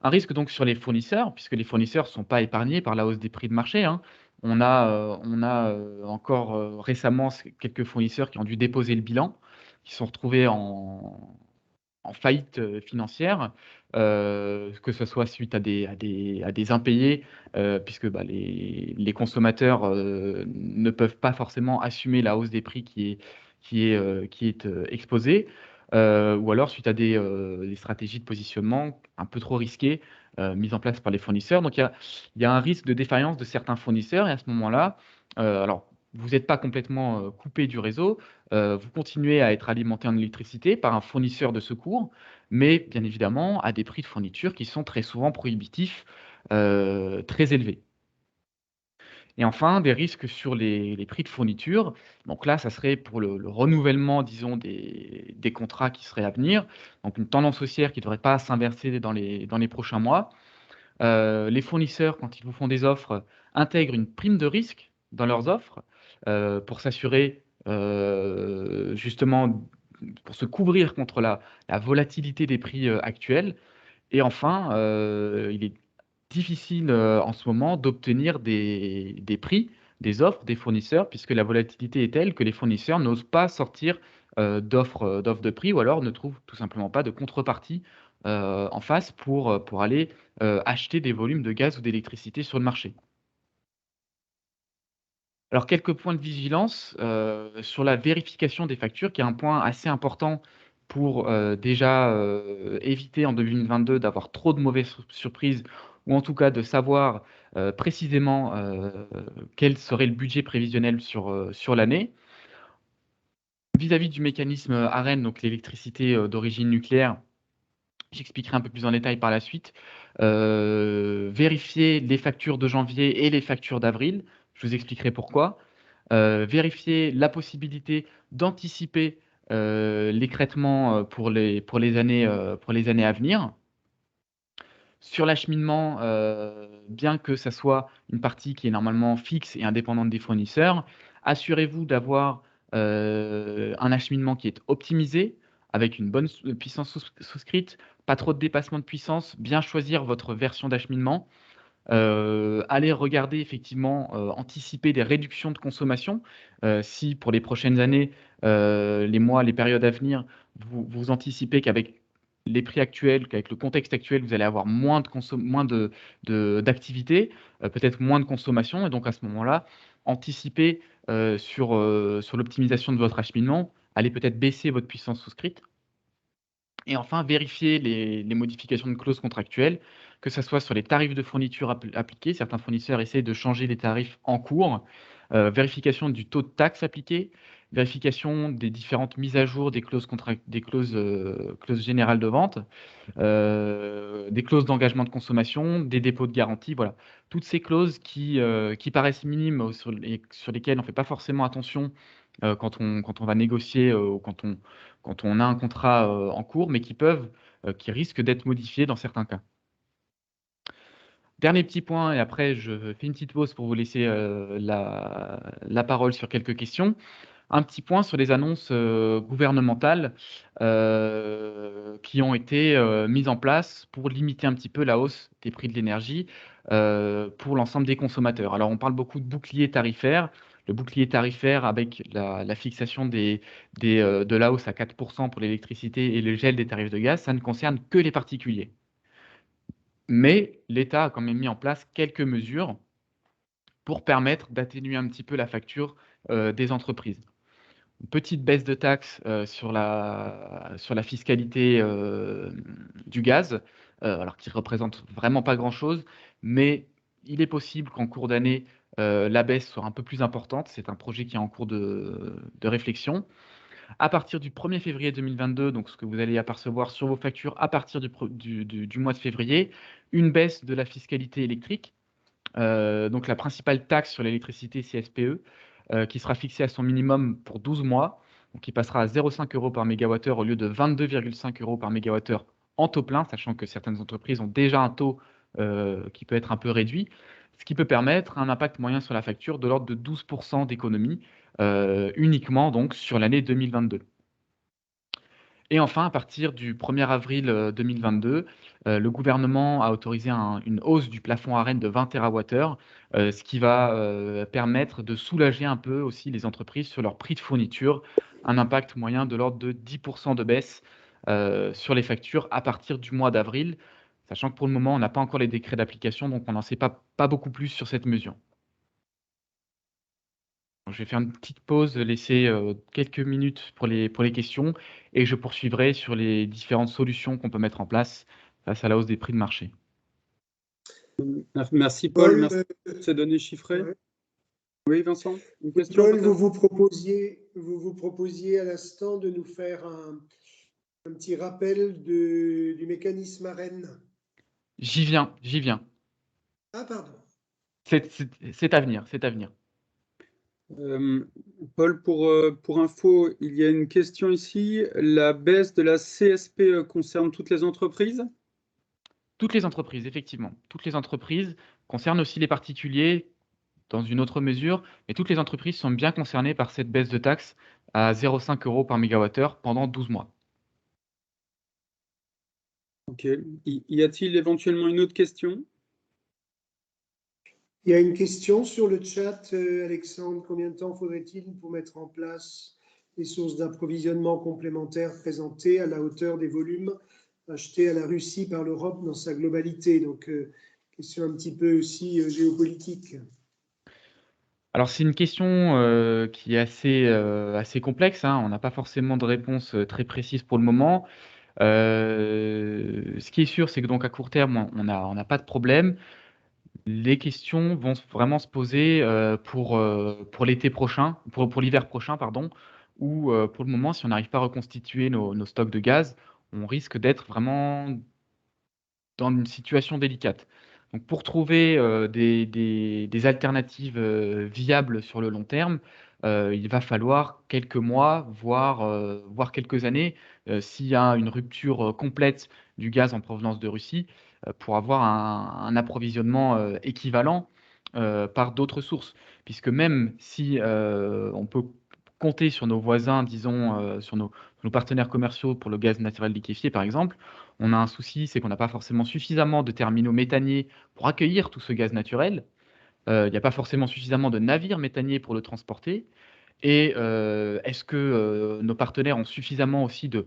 Un risque donc sur les fournisseurs, puisque les fournisseurs ne sont pas épargnés par la hausse des prix de marché, hein. On a encore récemment quelques fournisseurs qui ont dû déposer le bilan, qui se sont retrouvés en faillite financière, que ce soit suite à des impayés, puisque les consommateurs ne peuvent pas forcément assumer la hausse des prix qui est exposée, ou alors suite à des stratégies de positionnement un peu trop risquées mises en place par les fournisseurs. Donc il y a un risque de défaillance de certains fournisseurs, et à ce moment-là, alors vous n'êtes pas complètement coupé du réseau, vous continuez à être alimenté en électricité par un fournisseur de secours, mais bien évidemment à des prix de fourniture qui sont très souvent prohibitifs, très élevés. Et enfin, des risques sur les prix de fourniture. Donc là, ça serait pour le renouvellement, disons, des contrats qui seraient à venir. Donc une tendance haussière qui ne devrait pas s'inverser dans les prochains mois. Les fournisseurs, quand ils vous font des offres, intègrent une prime de risque dans leurs offres pour s'assurer justement, pour se couvrir contre la volatilité des prix actuels. Et enfin, il est difficile en ce moment d'obtenir des prix, des offres des fournisseurs, puisque la volatilité est telle que les fournisseurs n'osent pas sortir d'offres de prix, ou alors ne trouvent tout simplement pas de contrepartie en face pour aller acheter des volumes de gaz ou d'électricité sur le marché. Alors, quelques points de vigilance sur la vérification des factures, qui est un point assez important pour déjà éviter en 2022 d'avoir trop de mauvaises surprises, ou en tout cas de savoir précisément quel serait le budget prévisionnel sur l'année. Vis-à-vis du mécanisme ARENH, donc l'électricité d'origine nucléaire, j'expliquerai un peu plus en détail par la suite. Vérifier les factures de janvier et les factures d'avril, je vous expliquerai pourquoi. Vérifier la possibilité d'anticiper l'écrêtement pour les années à venir. Sur l'acheminement, bien que ça soit une partie qui est normalement fixe et indépendante des fournisseurs, assurez-vous d'avoir un acheminement qui est optimisé, avec une bonne puissance souscrite, pas trop de dépassement de puissance, bien choisir votre version d'acheminement. Aller regarder effectivement, anticiper des réductions de consommation. Si pour les prochaines années, les mois, les périodes à venir, vous anticipez qu'avec les prix actuels, qu'avec le contexte actuel, vous allez avoir moins d'activité, peut-être moins de consommation, et donc à ce moment-là, anticiper sur l'optimisation de votre acheminement, allez peut-être baisser votre puissance souscrite. Et enfin, vérifier les modifications de clauses contractuelles, que ce soit sur les tarifs de fourniture appliqués. Certains fournisseurs essayent de changer les tarifs en cours. Vérification du taux de taxe appliqué, vérification des différentes mises à jour des clauses générales de vente, des clauses d'engagement de consommation, des dépôts de garantie. Voilà. Toutes ces clauses qui paraissent minimes, sur lesquelles on ne fait pas forcément attention quand on va négocier ou quand on a un contrat en cours, mais qui risquent d'être modifiés dans certains cas. Dernier petit point, et après je fais une petite pause pour vous laisser la parole sur quelques questions. Un petit point sur les annonces gouvernementales qui ont été mises en place pour limiter un petit peu la hausse des prix de l'énergie pour l'ensemble des consommateurs. Alors, on parle beaucoup de bouclier tarifaire. Le bouclier tarifaire avec la fixation de la hausse à 4% pour l'électricité et le gel des tarifs de gaz, ça ne concerne que les particuliers. Mais l'État a quand même mis en place quelques mesures pour permettre d'atténuer un petit peu la facture des entreprises. Une petite baisse de taxes sur la fiscalité du gaz, alors qui ne représente vraiment pas grand-chose, mais il est possible qu'en cours d'année, la baisse soit un peu plus importante. C'est un projet qui est en cours de réflexion. À partir du 1er février 2022, donc ce que vous allez apercevoir sur vos factures à partir du mois de février, une baisse de la fiscalité électrique. Donc la principale taxe sur l'électricité CSPE, qui sera fixée à son minimum pour 12 mois, donc qui passera à 0,5 € par mégawattheure au lieu de 22,5 € par mégawattheure en taux plein, sachant que certaines entreprises ont déjà un taux qui peut être un peu réduit, ce qui peut permettre un impact moyen sur la facture de l'ordre de 12% d'économie, uniquement donc sur l'année 2022. Et enfin, à partir du 1er avril 2022, le gouvernement a autorisé une hausse du plafond ARENH de 20 TWh, ce qui va permettre de soulager un peu aussi les entreprises sur leur prix de fourniture, un impact moyen de l'ordre de 10% de baisse sur les factures à partir du mois d'avril, sachant que pour le moment, on n'a pas encore les décrets d'application, donc on n'en sait pas beaucoup plus sur cette mesure. Je vais faire une petite pause, laisser quelques minutes pour les questions et je poursuivrai sur les différentes solutions qu'on peut mettre en place face à la hausse des prix de marché. Merci Paul, merci Paul, pour ces données chiffrées. ouais. Oui, Vincent, une question Paul, peut-être vous vous proposiez à l'instant de nous faire un petit rappel du mécanisme ARENH. J'y viens. Ah, pardon. C'est à venir. Paul, pour info, il y a une question ici. La baisse de la CSPE concerne toutes les entreprises? Toutes les entreprises, effectivement. Toutes les entreprises concernent aussi les particuliers dans une autre mesure, mais toutes les entreprises sont bien concernées par cette baisse de taxe à 0,5 € par mégawattheure pendant 12 mois. Ok. Y a-t-il éventuellement une autre question? Il y a une question sur le chat, Alexandre. Combien de temps faudrait-il pour mettre en place les sources d'approvisionnement complémentaires présentées à la hauteur des volumes achetés à la Russie par l'Europe dans sa globalité? Donc, question un petit peu aussi géopolitique. Alors c'est une question qui est assez complexe, hein. On n'a pas forcément de réponse très précise pour le moment. Ce qui est sûr, c'est que donc à court terme, on n'a pas de problème. Les questions vont vraiment se poser pour l'été prochain, pour l'hiver prochain, pardon, où pour le moment, si on n'arrive pas à reconstituer nos stocks de gaz, on risque d'être vraiment dans une situation délicate. Donc pour trouver des alternatives viables sur le long terme, il va falloir quelques mois, voire quelques années, s'il y a une rupture complète du gaz en provenance de Russie, pour avoir un approvisionnement équivalent par d'autres sources. Puisque même si on peut compter sur nos voisins, disons, sur nos partenaires commerciaux pour le gaz naturel liquéfié, par exemple, on a un souci, c'est qu'on n'a pas forcément suffisamment de terminaux méthaniers pour accueillir tout ce gaz naturel. Il n'y a pas forcément suffisamment de navires méthaniers pour le transporter. Et est-ce que nos partenaires ont suffisamment aussi de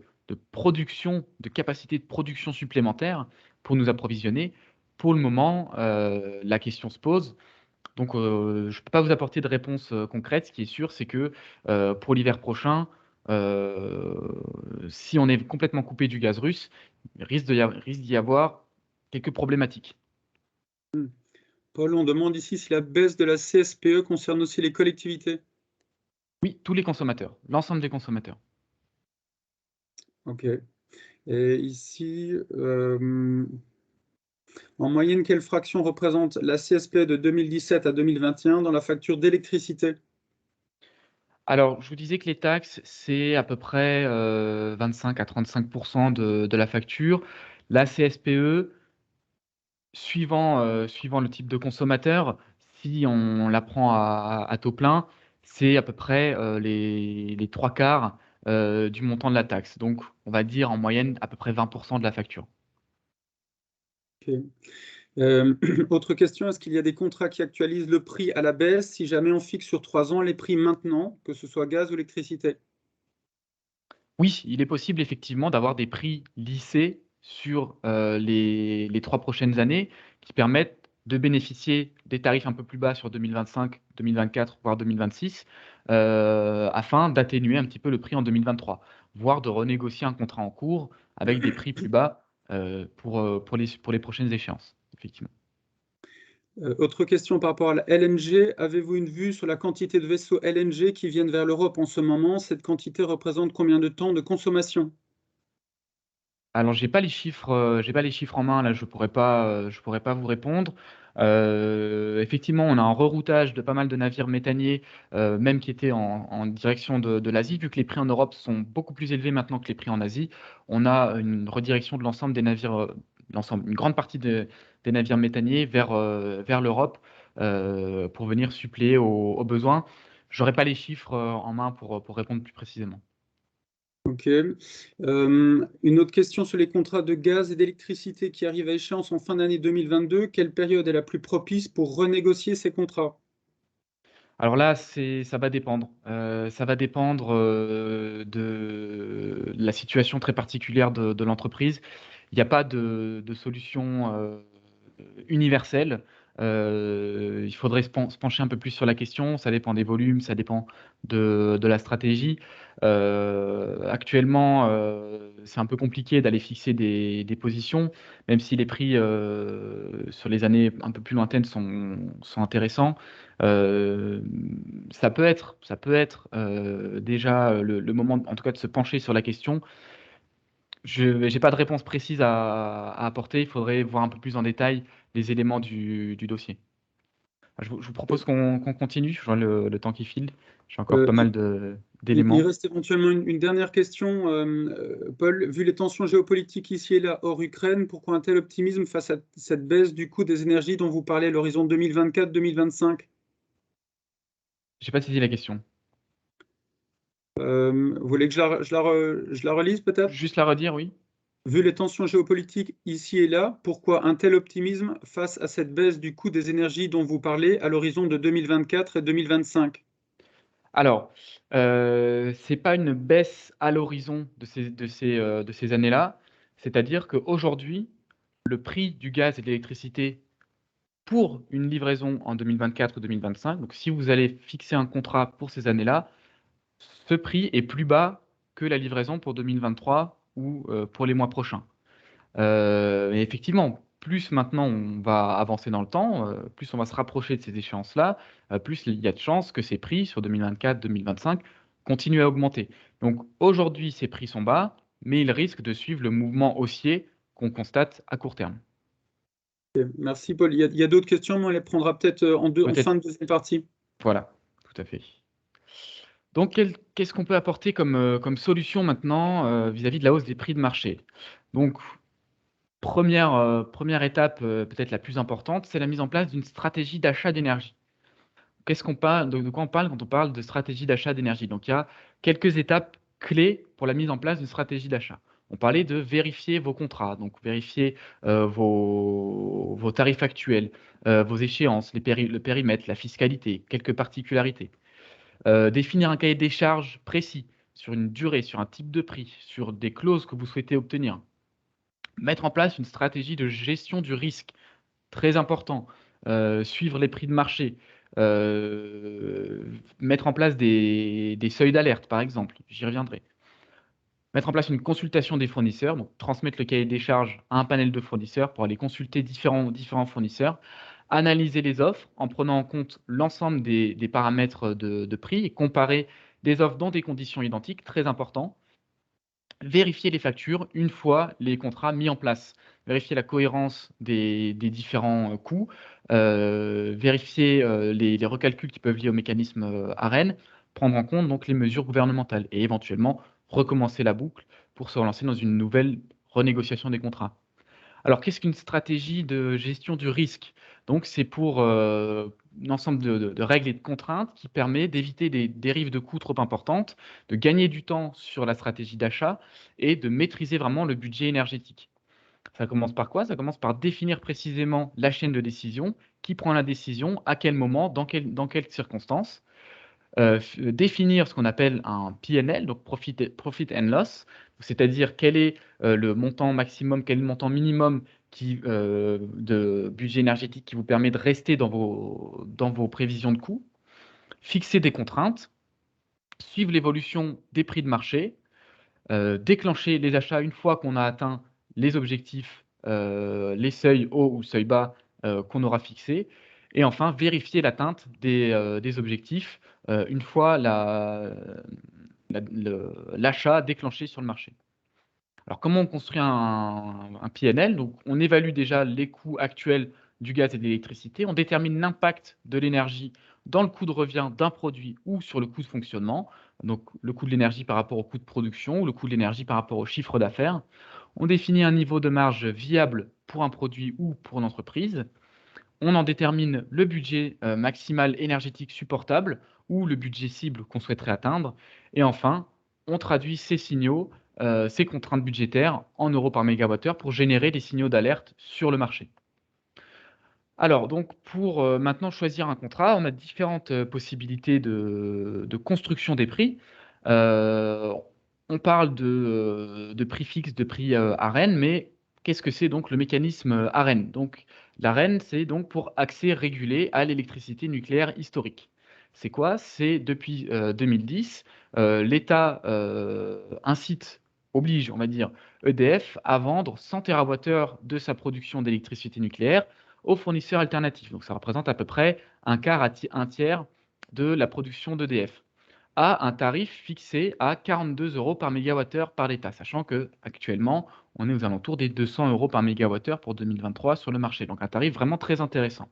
production, de capacité de production supplémentaire pour nous approvisionner? Pour le moment, la question se pose. Donc, je ne peux pas vous apporter de réponse concrète. Ce qui est sûr, c'est que pour l'hiver prochain, si on est complètement coupé du gaz russe, il risque d'y avoir quelques problématiques. Paul, on demande ici si la baisse de la CSPE concerne aussi les collectivités. Oui, tous les consommateurs, l'ensemble des consommateurs. Ok. Et ici, en moyenne, quelle fraction représente la CSPE de 2017 à 2021 dans la facture d'électricité? Alors, je vous disais que les taxes, c'est à peu près 25 à 35% de la facture. La CSPE, suivant le type de consommateur, si on la prend à taux plein, c'est à peu près les 3/4 du montant de la taxe. Donc, on va dire en moyenne à peu près 20% de la facture. Ok. Autre question, est-ce qu'il y a des contrats qui actualisent le prix à la baisse si jamais on fixe sur 3 ans les prix maintenant, que ce soit gaz ou électricité? Oui, il est possible effectivement d'avoir des prix lissés sur les 3 prochaines années qui permettent de bénéficier des tarifs un peu plus bas sur 2025, 2024, voire 2026, afin d'atténuer un petit peu le prix en 2023, voire de renégocier un contrat en cours avec des prix plus bas pour les prochaines échéances, effectivement. Autre question par rapport à la LNG. Avez-vous une vue sur la quantité de vaisseaux LNG qui viennent vers l'Europe en ce moment? Cette quantité représente combien de temps de consommation? Alors, j'ai pas les chiffres en main, là, je pourrais pas vous répondre. Effectivement, on a un reroutage de pas mal de navires méthaniers, même qui étaient en direction de l'Asie. Vu que les prix en Europe sont beaucoup plus élevés maintenant que les prix en Asie, on a une redirection de l'ensemble des navires, une grande partie des des navires méthaniers vers l'Europe pour venir suppléer aux besoins. Je n'aurai pas les chiffres en main pour répondre plus précisément. Ok. Une autre question sur les contrats de gaz et d'électricité qui arrivent à échéance en fin d'année 2022. Quelle période est la plus propice pour renégocier ces contrats? Alors là, ça va dépendre. Ça va dépendre de la situation très particulière de l'entreprise. Il n'y a pas de solution universelle. Il faudrait se pencher un peu plus sur la question. Ça dépend des volumes, ça dépend de la stratégie. Actuellement, c'est un peu compliqué d'aller fixer des positions, même si les prix sur les années un peu plus lointaines sont intéressants. Ça peut être déjà le moment, en tout cas, de se pencher sur la question. Je n'ai pas de réponse précise à apporter. Il faudrait voir un peu plus en détail les éléments du dossier. Je vous propose qu'on continue. Je vois le temps qui file. J'ai encore pas mal Il d'éléments. reste éventuellement une dernière question. Paul, vu les tensions géopolitiques ici et là hors Ukraine, pourquoi un tel optimisme face à cette baisse du coût des énergies dont vous parlez à l'horizon 2024-2025? Je n'ai pas saisi la question. Vous voulez que je la relise peut-être? Juste la redire, oui. Vu les tensions géopolitiques ici et là, pourquoi un tel optimisme face à cette baisse du coût des énergies dont vous parlez à l'horizon de 2024 et 2025? Alors, c'est pas une baisse à l'horizon de ces années-là. C'est-à-dire qu'aujourd'hui, le prix du gaz et de l'électricité pour une livraison en 2024-2025, donc si vous allez fixer un contrat pour ces années-là, ce prix est plus bas que la livraison pour 2023 ou pour les mois prochains. Et effectivement, plus maintenant on va avancer dans le temps, plus on va se rapprocher de ces échéances-là, plus il y a de chances que ces prix sur 2024-2025 continuent à augmenter. Donc aujourd'hui, ces prix sont bas, mais ils risquent de suivre le mouvement haussier qu'on constate à court terme. Ok, merci Paul. Il y a d'autres questions, mais on les prendra peut-être en Peut-être. fin de deuxième partie. Voilà, tout à fait. Donc, qu'est-ce qu'on peut apporter comme solution maintenant vis-à-vis de la hausse des prix de marché? Donc, première étape, peut-être la plus importante, c'est la mise en place d'une stratégie d'achat d'énergie. Qu'est-ce qu'on parle, de quoi on parle quand on parle de stratégie d'achat d'énergie? Donc, il y a quelques étapes clés pour la mise en place d'une stratégie d'achat. On parlait de vérifier vos contrats, donc vérifier vos tarifs actuels, vos échéances, le périmètre, la fiscalité, quelques particularités. Définir un cahier des charges précis sur une durée, sur un type de prix, sur des clauses que vous souhaitez obtenir. Mettre en place une stratégie de gestion du risque, très important. Suivre les prix de marché. Mettre en place des seuils d'alerte, par exemple. J'y reviendrai. Mettre en place une consultation des fournisseurs, donc transmettre le cahier des charges à un panel de fournisseurs pour aller consulter différents fournisseurs. Analyser les offres en prenant en compte l'ensemble des paramètres de prix et comparer des offres dans des conditions identiques, très important. Vérifier les factures une fois les contrats mis en place. Vérifier la cohérence des différents coûts. Vérifier les recalculs qui peuvent lier au mécanisme AREN. Prendre en compte donc les mesures gouvernementales et éventuellement recommencer la boucle pour se relancer dans une nouvelle renégociation des contrats. Alors, qu'est-ce qu'une stratégie de gestion du risque? Donc, c'est pour un ensemble de règles et de contraintes qui permet d'éviter des dérives de coûts trop importantes, de gagner du temps sur la stratégie d'achat et de maîtriser vraiment le budget énergétique. Ça commence par quoi? Ça commence par définir précisément la chaîne de décision, qui prend la décision, à quel moment, dans quelles circonstances. Définir ce qu'on appelle un PNL, donc Profit and Loss, c'est-à-dire quel est le montant maximum, quel est le montant minimum de budget énergétique qui vous permet de rester dans vos prévisions de coûts, fixer des contraintes, suivre l'évolution des prix de marché, déclencher les achats une fois qu'on a atteint les objectifs, les seuils hauts ou seuils bas qu'on aura fixés, et enfin vérifier l'atteinte des objectifs une fois l'achat déclenché sur le marché. Alors, comment on construit un PNL? Donc, on évalue déjà les coûts actuels du gaz et de l'électricité, on détermine l'impact de l'énergie dans le coût de revient d'un produit ou sur le coût de fonctionnement, donc le coût de l'énergie par rapport au coût de production ou le coût de l'énergie par rapport au chiffre d'affaires. On définit un niveau de marge viable pour un produit ou pour une entreprise. On en détermine le budget maximal énergétique supportable ou le budget cible qu'on souhaiterait atteindre. Et enfin, on traduit ces signaux, ces contraintes budgétaires en euros par mégawattheure pour générer des signaux d'alerte sur le marché. Alors, donc, pour maintenant choisir un contrat, on a différentes possibilités de construction des prix. On parle de prix fixe, de prix ARENH, mais qu'est-ce que c'est donc le mécanisme ARENH? Donc, l'ARENH, c'est donc pour accès régulé à l'électricité nucléaire historique. C'est quoi? C'est depuis 2010, l'État oblige, on va dire, EDF à vendre 100 TWh de sa production d'électricité nucléaire aux fournisseurs alternatifs. Donc ça représente à peu près un quart à un tiers de la production d'EDF, à un tarif fixé à 42 € par mégawattheure par l'État, sachant qu'actuellement, on est aux alentours des 200 € par mégawattheure pour 2023 sur le marché. Donc un tarif vraiment très intéressant.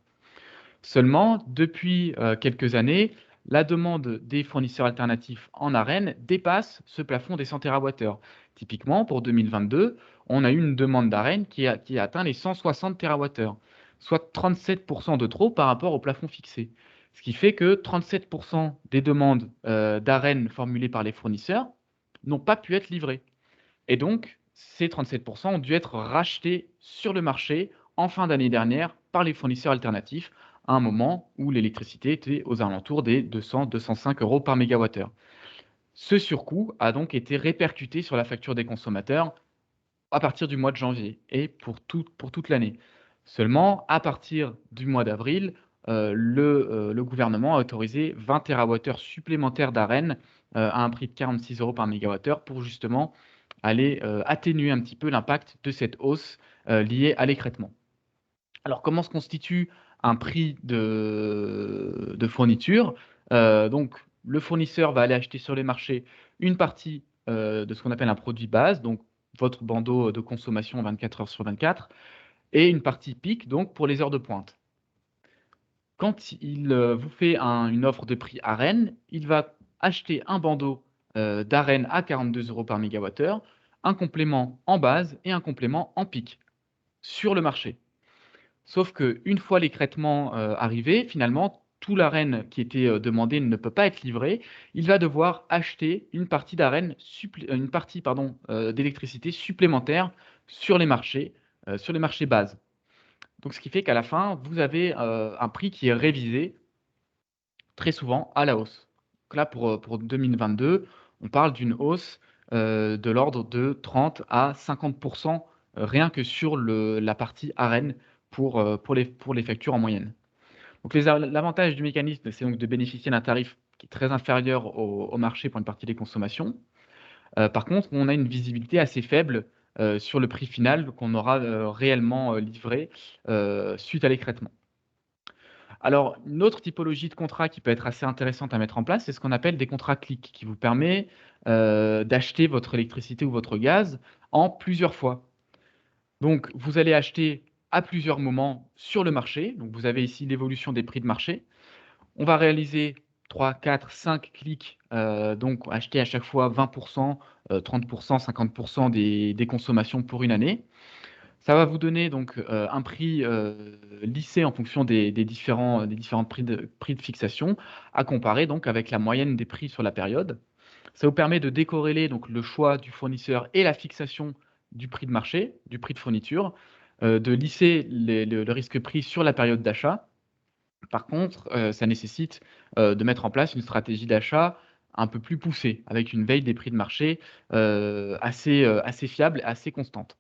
Seulement, depuis quelques années, la demande des fournisseurs alternatifs en ARENH dépasse ce plafond des 100 TWh. Typiquement, pour 2022, on a eu une demande d'ARENH qui a atteint les 160 TWh, soit 37% de trop par rapport au plafond fixé. Ce qui fait que 37% des demandes d'ARENH formulées par les fournisseurs n'ont pas pu être livrées. Et donc, ces 37% ont dû être rachetés sur le marché en fin d'année dernière par les fournisseurs alternatifs, à un moment où l'électricité était aux alentours des 200-205 € par mégawattheure. Ce surcoût a donc été répercuté sur la facture des consommateurs à partir du mois de janvier et pour toute l'année. Seulement, à partir du mois d'avril, le gouvernement a autorisé 20 TWh supplémentaires d'ARENH à un prix de 46 € par mégawattheure pour justement aller atténuer un petit peu l'impact de cette hausse liée à l'écrêtement. Alors, comment se constitue un prix de fourniture? Donc, le fournisseur va aller acheter sur les marchés une partie de ce qu'on appelle un produit base, donc votre bandeau de consommation 24 heures sur 24, et une partie pic, donc pour les heures de pointe. Quand il vous fait une offre de prix ARENH, il va acheter un bandeau d'ARENH à 42 € par mégawattheure, un complément en base et un complément en pic sur le marché. Sauf qu'une fois l'écrêtement arrivé, finalement, tout l'ARENH qui était demandé ne peut pas être livré. Il va devoir acheter une partie d'électricité supplémentaire sur les marchés bases. Donc, ce qui fait qu'à la fin, vous avez un prix qui est révisé très souvent à la hausse. Donc là, pour 2022, on parle d'une hausse de l'ordre de 30 à 50% rien que sur la partie ARENH pour les factures en moyenne. Donc l'avantage du mécanisme, c'est donc de bénéficier d'un tarif qui est très inférieur au marché pour une partie des consommations. Par contre, on a une visibilité assez faible sur le prix final qu'on aura réellement livré suite à l'écrêtement. Alors, une autre typologie de contrat qui peut être assez intéressante à mettre en place, c'est ce qu'on appelle des contrats clics, qui vous permet d'acheter votre électricité ou votre gaz en plusieurs fois. Donc, vous allez acheter à plusieurs moments sur le marché. Donc, vous avez ici l'évolution des prix de marché. On va réaliser 3, 4, 5 clics, donc acheter à chaque fois 20%, 30%, 50% des consommations pour une année. Ça va vous donner donc un prix lissé en fonction des différents prix de fixation, à comparer donc avec la moyenne des prix sur la période. Ça vous permet de décorréler donc le choix du fournisseur et la fixation du prix de marché, du prix de fourniture, de lisser le risque prix sur la période d'achat. Par contre, ça nécessite de mettre en place une stratégie d'achat un peu plus poussée, avec une veille des prix de marché assez fiable, assez constante.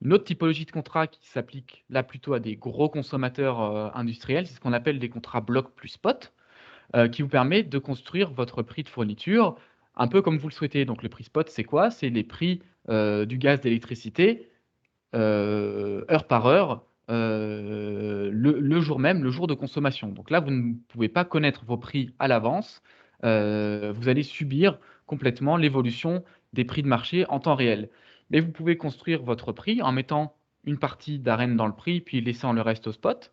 Une autre typologie de contrat qui s'applique là plutôt à des gros consommateurs industriels, c'est ce qu'on appelle des contrats bloc plus spot, qui vous permet de construire votre prix de fourniture un peu comme vous le souhaitez. Donc le prix spot, c'est quoi? C'est les prix du gaz, d'électricité, heure par heure, le jour même, le jour de consommation. Donc là, vous ne pouvez pas connaître vos prix à l'avance. Vous allez subir complètement l'évolution des prix de marché en temps réel. Mais vous pouvez construire votre prix en mettant une partie d'ARENH dans le prix, puis laissant le reste au spot,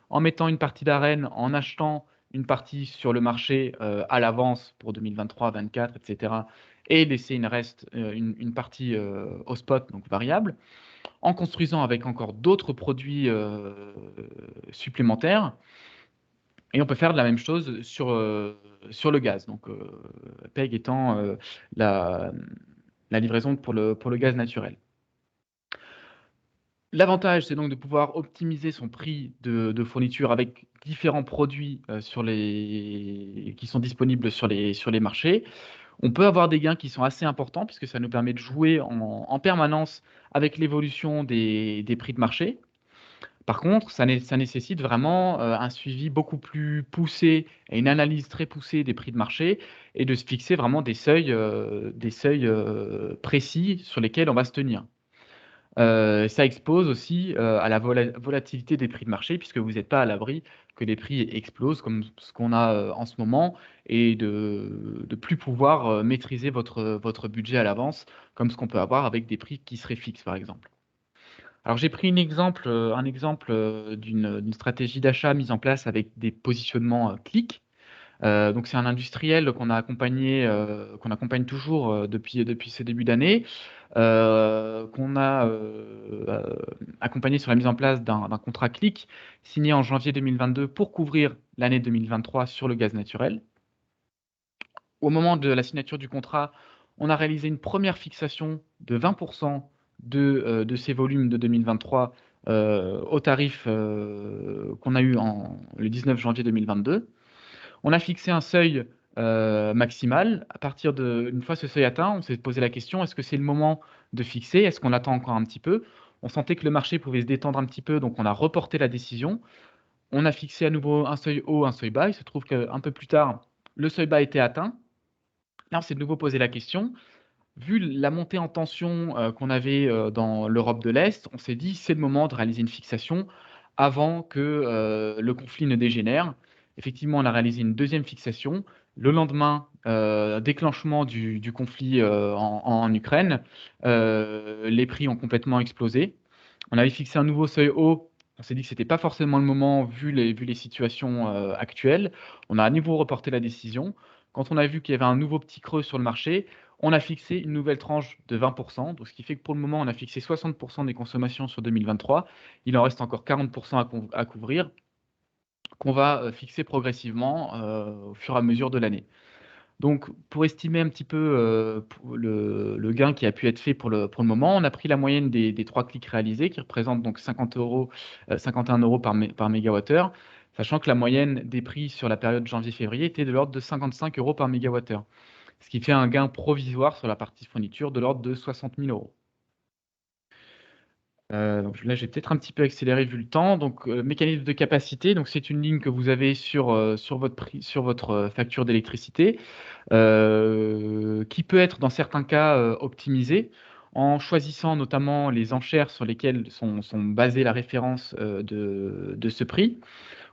en mettant une partie d'ARENH, en achetant une partie sur le marché à l'avance pour 2023, 2024, etc., et laisser une partie au spot, donc variable, en construisant avec encore d'autres produits supplémentaires. Et on peut faire la même chose sur le gaz, donc PEG étant la livraison pour le gaz naturel. L'avantage, c'est donc de pouvoir optimiser son prix de fourniture avec différents produits qui sont disponibles sur les marchés. On peut avoir des gains qui sont assez importants puisque ça nous permet de jouer en permanence avec l'évolution des prix de marché. Par contre, ça nécessite vraiment un suivi beaucoup plus poussé et une analyse très poussée des prix de marché et de se fixer vraiment des seuils précis sur lesquels on va se tenir. Ça expose aussi à la volatilité des prix de marché, puisque vous n'êtes pas à l'abri que les prix explosent comme ce qu'on a en ce moment, et de plus pouvoir maîtriser votre budget à l'avance, comme ce qu'on peut avoir avec des prix qui seraient fixes, par exemple. Alors j'ai pris un exemple d'une stratégie d'achat mise en place avec des positionnements clics. Donc c'est un industriel qu'on accompagne toujours depuis ce début d'année, qu'on a accompagné sur la mise en place d'un contrat clic signé en janvier 2022 pour couvrir l'année 2023 sur le gaz naturel. Au moment de la signature du contrat, on a réalisé une première fixation de 20% de ces volumes de 2023 au tarif qu'on a eu le 19 janvier 2022. On a fixé un seuil maximal. Une fois ce seuil atteint, on s'est posé la question, est-ce que c'est le moment de fixer? Est-ce qu'on attend encore un petit peu? On sentait que le marché pouvait se détendre un petit peu, donc on a reporté la décision. On a fixé à nouveau un seuil haut, un seuil bas. Il se trouve qu'un peu plus tard, le seuil bas était atteint. Là, on s'est de nouveau posé la question. Vu la montée en tension qu'on avait dans l'Europe de l'Est, on s'est dit c'est le moment de réaliser une fixation avant que le conflit ne dégénère. Effectivement, on a réalisé une deuxième fixation. Le lendemain, déclenchement du conflit en Ukraine, les prix ont complètement explosé. On avait fixé un nouveau seuil haut. On s'est dit que ce n'était pas forcément le moment vu les situations actuelles. On a à nouveau reporté la décision. Quand on a vu qu'il y avait un nouveau petit creux sur le marché, on a fixé une nouvelle tranche de 20%, donc ce qui fait que pour le moment, on a fixé 60% des consommations sur 2023. Il en reste encore 40% à couvrir, qu'on va fixer progressivement au fur et à mesure de l'année. Donc, pour estimer un petit peu le gain qui a pu être fait pour le moment, on a pris la moyenne des 3 clics réalisés, qui représentent donc 51 euros par mégawattheure, sachant que la moyenne des prix sur la période janvier-février était de l'ordre de 55 euros par mégawattheure, ce qui fait un gain provisoire sur la partie fourniture de l'ordre de 60 000 euros. Donc là, j'ai peut-être un petit peu accéléré vu le temps. Donc, mécanisme de capacité, donc c'est une ligne que vous avez sur votre facture d'électricité, qui peut être dans certains cas optimisée en choisissant notamment les enchères sur lesquelles sont basées la référence de ce prix,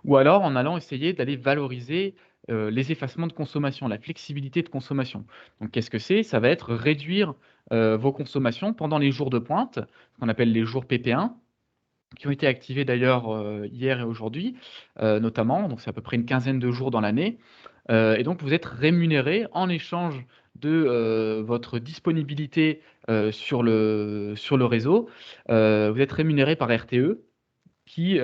ou alors en allant essayer d'aller valoriser les effacements de consommation, la flexibilité de consommation. Donc, qu'est-ce que c'est? Ça va être réduire vos consommations pendant les jours de pointe, ce qu'on appelle les jours PP1, qui ont été activés d'ailleurs hier et aujourd'hui, notamment. Donc, c'est à peu près une quinzaine de jours dans l'année. Et donc, vous êtes rémunéré en échange de votre disponibilité sur le réseau. Vous êtes rémunéré par RTE qui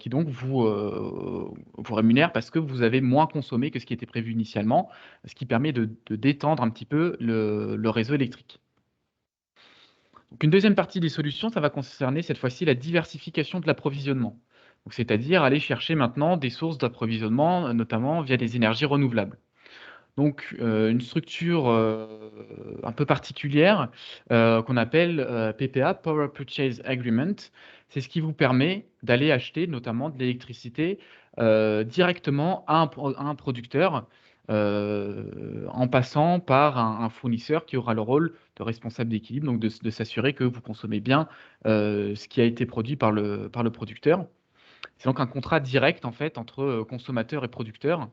donc vous rémunère parce que vous avez moins consommé que ce qui était prévu initialement, ce qui permet de détendre un petit peu le réseau électrique. Donc une deuxième partie des solutions, ça va concerner cette fois-ci la diversification de l'approvisionnement. C'est-à-dire aller chercher maintenant des sources d'approvisionnement, notamment via des énergies renouvelables. Donc une structure un peu particulière qu'on appelle PPA, Power Purchase Agreement. C'est ce qui vous permet d'aller acheter notamment de l'électricité directement à un producteur en passant par un fournisseur qui aura le rôle de responsable d'équilibre, donc de s'assurer que vous consommez bien ce qui a été produit par le producteur. C'est donc un contrat direct en fait entre consommateur et producteur,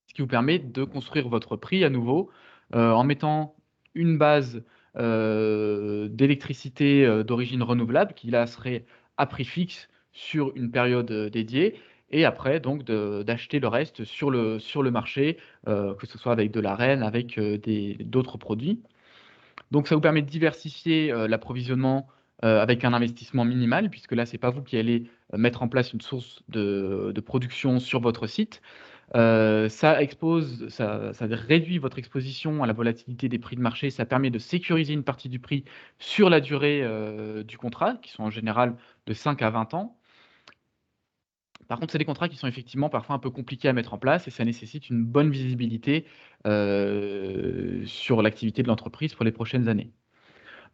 ce qui vous permet de construire votre prix à nouveau en mettant une base d'électricité d'origine renouvelable qui là serait à prix fixe sur une période dédiée, et après donc d'acheter le reste sur le marché, que ce soit avec de l'arène, avec d'autres produits. Donc ça vous permet de diversifier l'approvisionnement avec un investissement minimal, puisque là, ce n'est pas vous qui allez mettre en place une source de production sur votre site. Ça réduit votre exposition à la volatilité des prix de marché, ça permet de sécuriser une partie du prix sur la durée du contrat, qui sont en général de 5 à 20 ans. Par contre, c'est des contrats qui sont effectivement parfois un peu compliqués à mettre en place et ça nécessite une bonne visibilité sur l'activité de l'entreprise pour les prochaines années.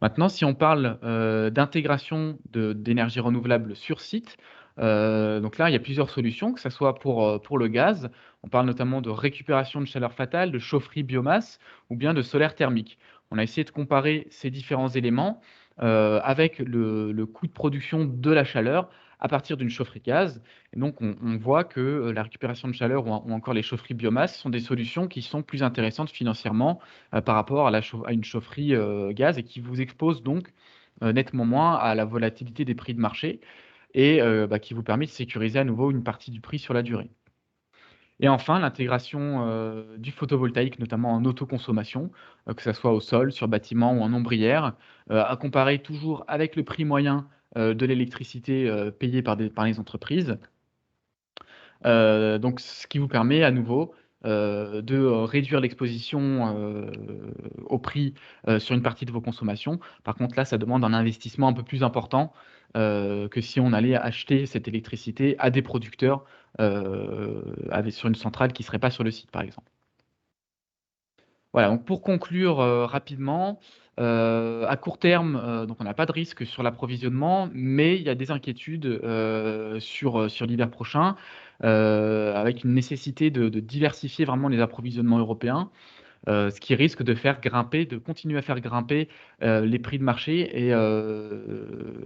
Maintenant, si on parle d'intégration d'énergie renouvelable sur site, donc là, il y a plusieurs solutions, que ce soit pour le gaz. On parle notamment de récupération de chaleur fatale, de chaufferie biomasse ou bien de solaire thermique. On a essayé de comparer ces différents éléments avec le coût de production de la chaleur à partir d'une chaufferie gaz. Et donc, on voit que la récupération de chaleur ou encore les chaufferies biomasse sont des solutions qui sont plus intéressantes financièrement par rapport à une chaufferie gaz et qui vous expose donc nettement moins à la volatilité des prix de marché et qui vous permet de sécuriser à nouveau une partie du prix sur la durée. Et enfin, l'intégration du photovoltaïque, notamment en autoconsommation, que ce soit au sol, sur bâtiment ou en ombrière, à comparer toujours avec le prix moyen de l'électricité payée par les entreprises. Donc, ce qui vous permet à nouveau de réduire l'exposition au prix sur une partie de vos consommations. Par contre, là, ça demande un investissement un peu plus important que si on allait acheter cette électricité à des producteurs sur une centrale qui ne serait pas sur le site, par exemple. Voilà, donc pour conclure rapidement, à court terme, donc on n'a pas de risque sur l'approvisionnement, mais il y a des inquiétudes sur l'hiver prochain, avec une nécessité de diversifier vraiment les approvisionnements européens, ce qui risque de continuer à faire grimper les prix de marché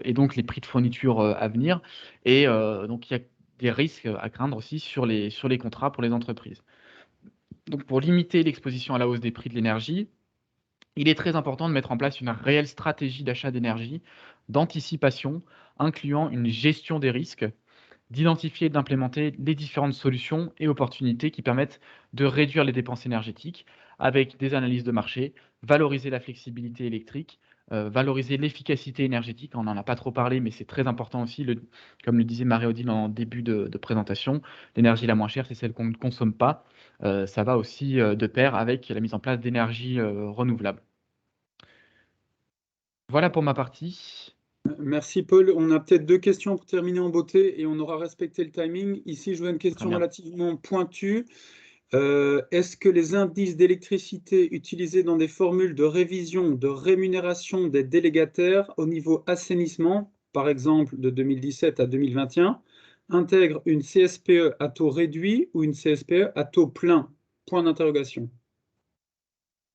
et donc les prix de fourniture à venir. Et donc il y a des risques à craindre aussi sur les contrats pour les entreprises. Donc pour limiter l'exposition à la hausse des prix de l'énergie, il est très important de mettre en place une réelle stratégie d'achat d'énergie, d'anticipation, incluant une gestion des risques, d'identifier et d'implémenter les différentes solutions et opportunités qui permettent de réduire les dépenses énergétiques avec des analyses de marché, valoriser la flexibilité électrique, valoriser l'efficacité énergétique. On n'en a pas trop parlé, mais c'est très important aussi, comme le disait Marie-Odile en début de présentation, l'énergie la moins chère, c'est celle qu'on ne consomme pas. Ça va aussi de pair avec la mise en place d'énergie renouvelable. Voilà pour ma partie. Merci Paul. On a peut-être 2 questions pour terminer en beauté et on aura respecté le timing. Ici, je vois une question relativement pointue. Est-ce que les indices d'électricité utilisés dans des formules de révision de rémunération des délégataires au niveau assainissement, par exemple de 2017 à 2021, intègrent une CSPE à taux réduit ou une CSPE à taux plein? Point d'interrogation.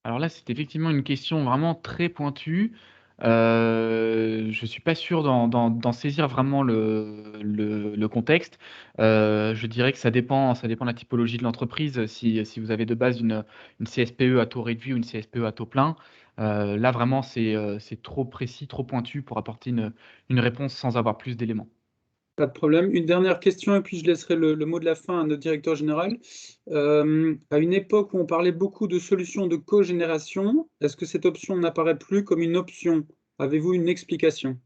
Alors là, c'est effectivement une question vraiment très pointue. Je ne suis pas sûr d'en saisir vraiment le contexte. Je dirais que ça dépend de la typologie de l'entreprise. Si vous avez de base une CSPE à taux réduit ou une CSPE à taux plein, là vraiment c'est trop précis, trop pointu pour apporter une réponse sans avoir plus d'éléments. Pas de problème. Une dernière question et puis je laisserai le mot de la fin à notre directeur général. À une époque où on parlait beaucoup de solutions de cogénération, est-ce que cette option n'apparaît plus comme une option? Avez-vous une explication?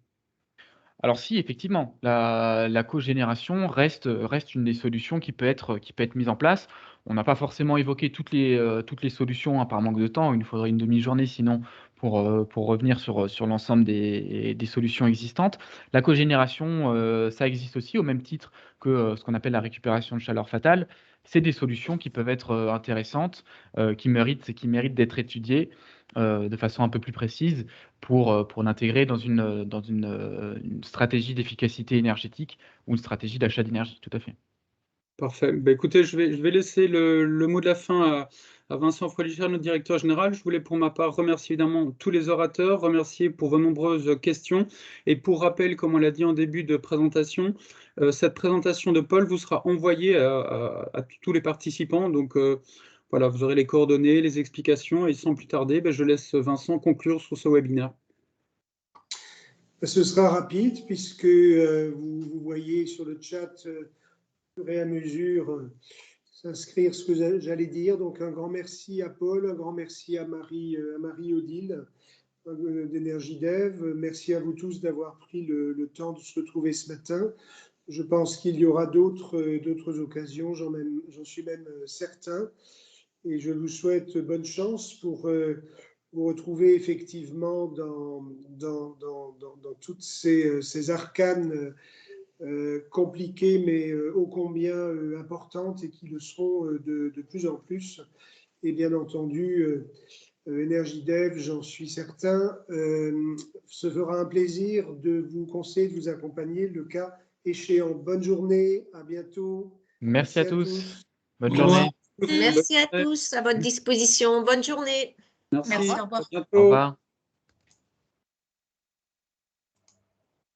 Alors si, effectivement, la cogénération reste une des solutions qui peut être mise en place. On n'a pas forcément évoqué toutes les solutions, hein, par manque de temps. Il nous faudrait une demi-journée sinon pour revenir sur l'ensemble des solutions existantes. La cogénération, ça existe aussi au même titre que ce qu'on appelle la récupération de chaleur fatale. C'est des solutions qui peuvent être intéressantes, qui méritent d'être étudiées de façon un peu plus précise pour l'intégrer dans une stratégie d'efficacité énergétique ou une stratégie d'achat d'énergie, tout à fait. Parfait. Bah, écoutez, je vais laisser le mot de la fin à Vincent Frolichard, notre directeur général. Je voulais pour ma part remercier évidemment tous les orateurs, remercier pour vos nombreuses questions. Et pour rappel, comme on l'a dit en début de présentation, cette présentation de Paul vous sera envoyée à tous les participants. Donc voilà, vous aurez les coordonnées, les explications. Et sans plus tarder, je laisse Vincent conclure sur ce webinaire. Ce sera rapide puisque vous voyez sur le chat fur et à mesure s'inscrire ce que j'allais dire. Donc un grand merci à Paul, un grand merci à Marie-Odile d'Énergie Dev. Merci à vous tous d'avoir pris le temps de se retrouver ce matin. Je pense qu'il y aura d'autres occasions, j'en suis même certain. Et je vous souhaite bonne chance pour vous retrouver effectivement dans toutes ces arcanes compliquées, mais ô combien importantes et qui le seront de plus en plus. Et bien entendu, Énergie Dev, j'en suis certain, se fera un plaisir de vous conseiller, de vous accompagner le cas échéant. Bonne journée, à bientôt. Merci à tous. Bonne Au revoir. journée. Merci à tous, à votre disposition. Bonne journée. Merci. Merci, au revoir. À bientôt. Au revoir.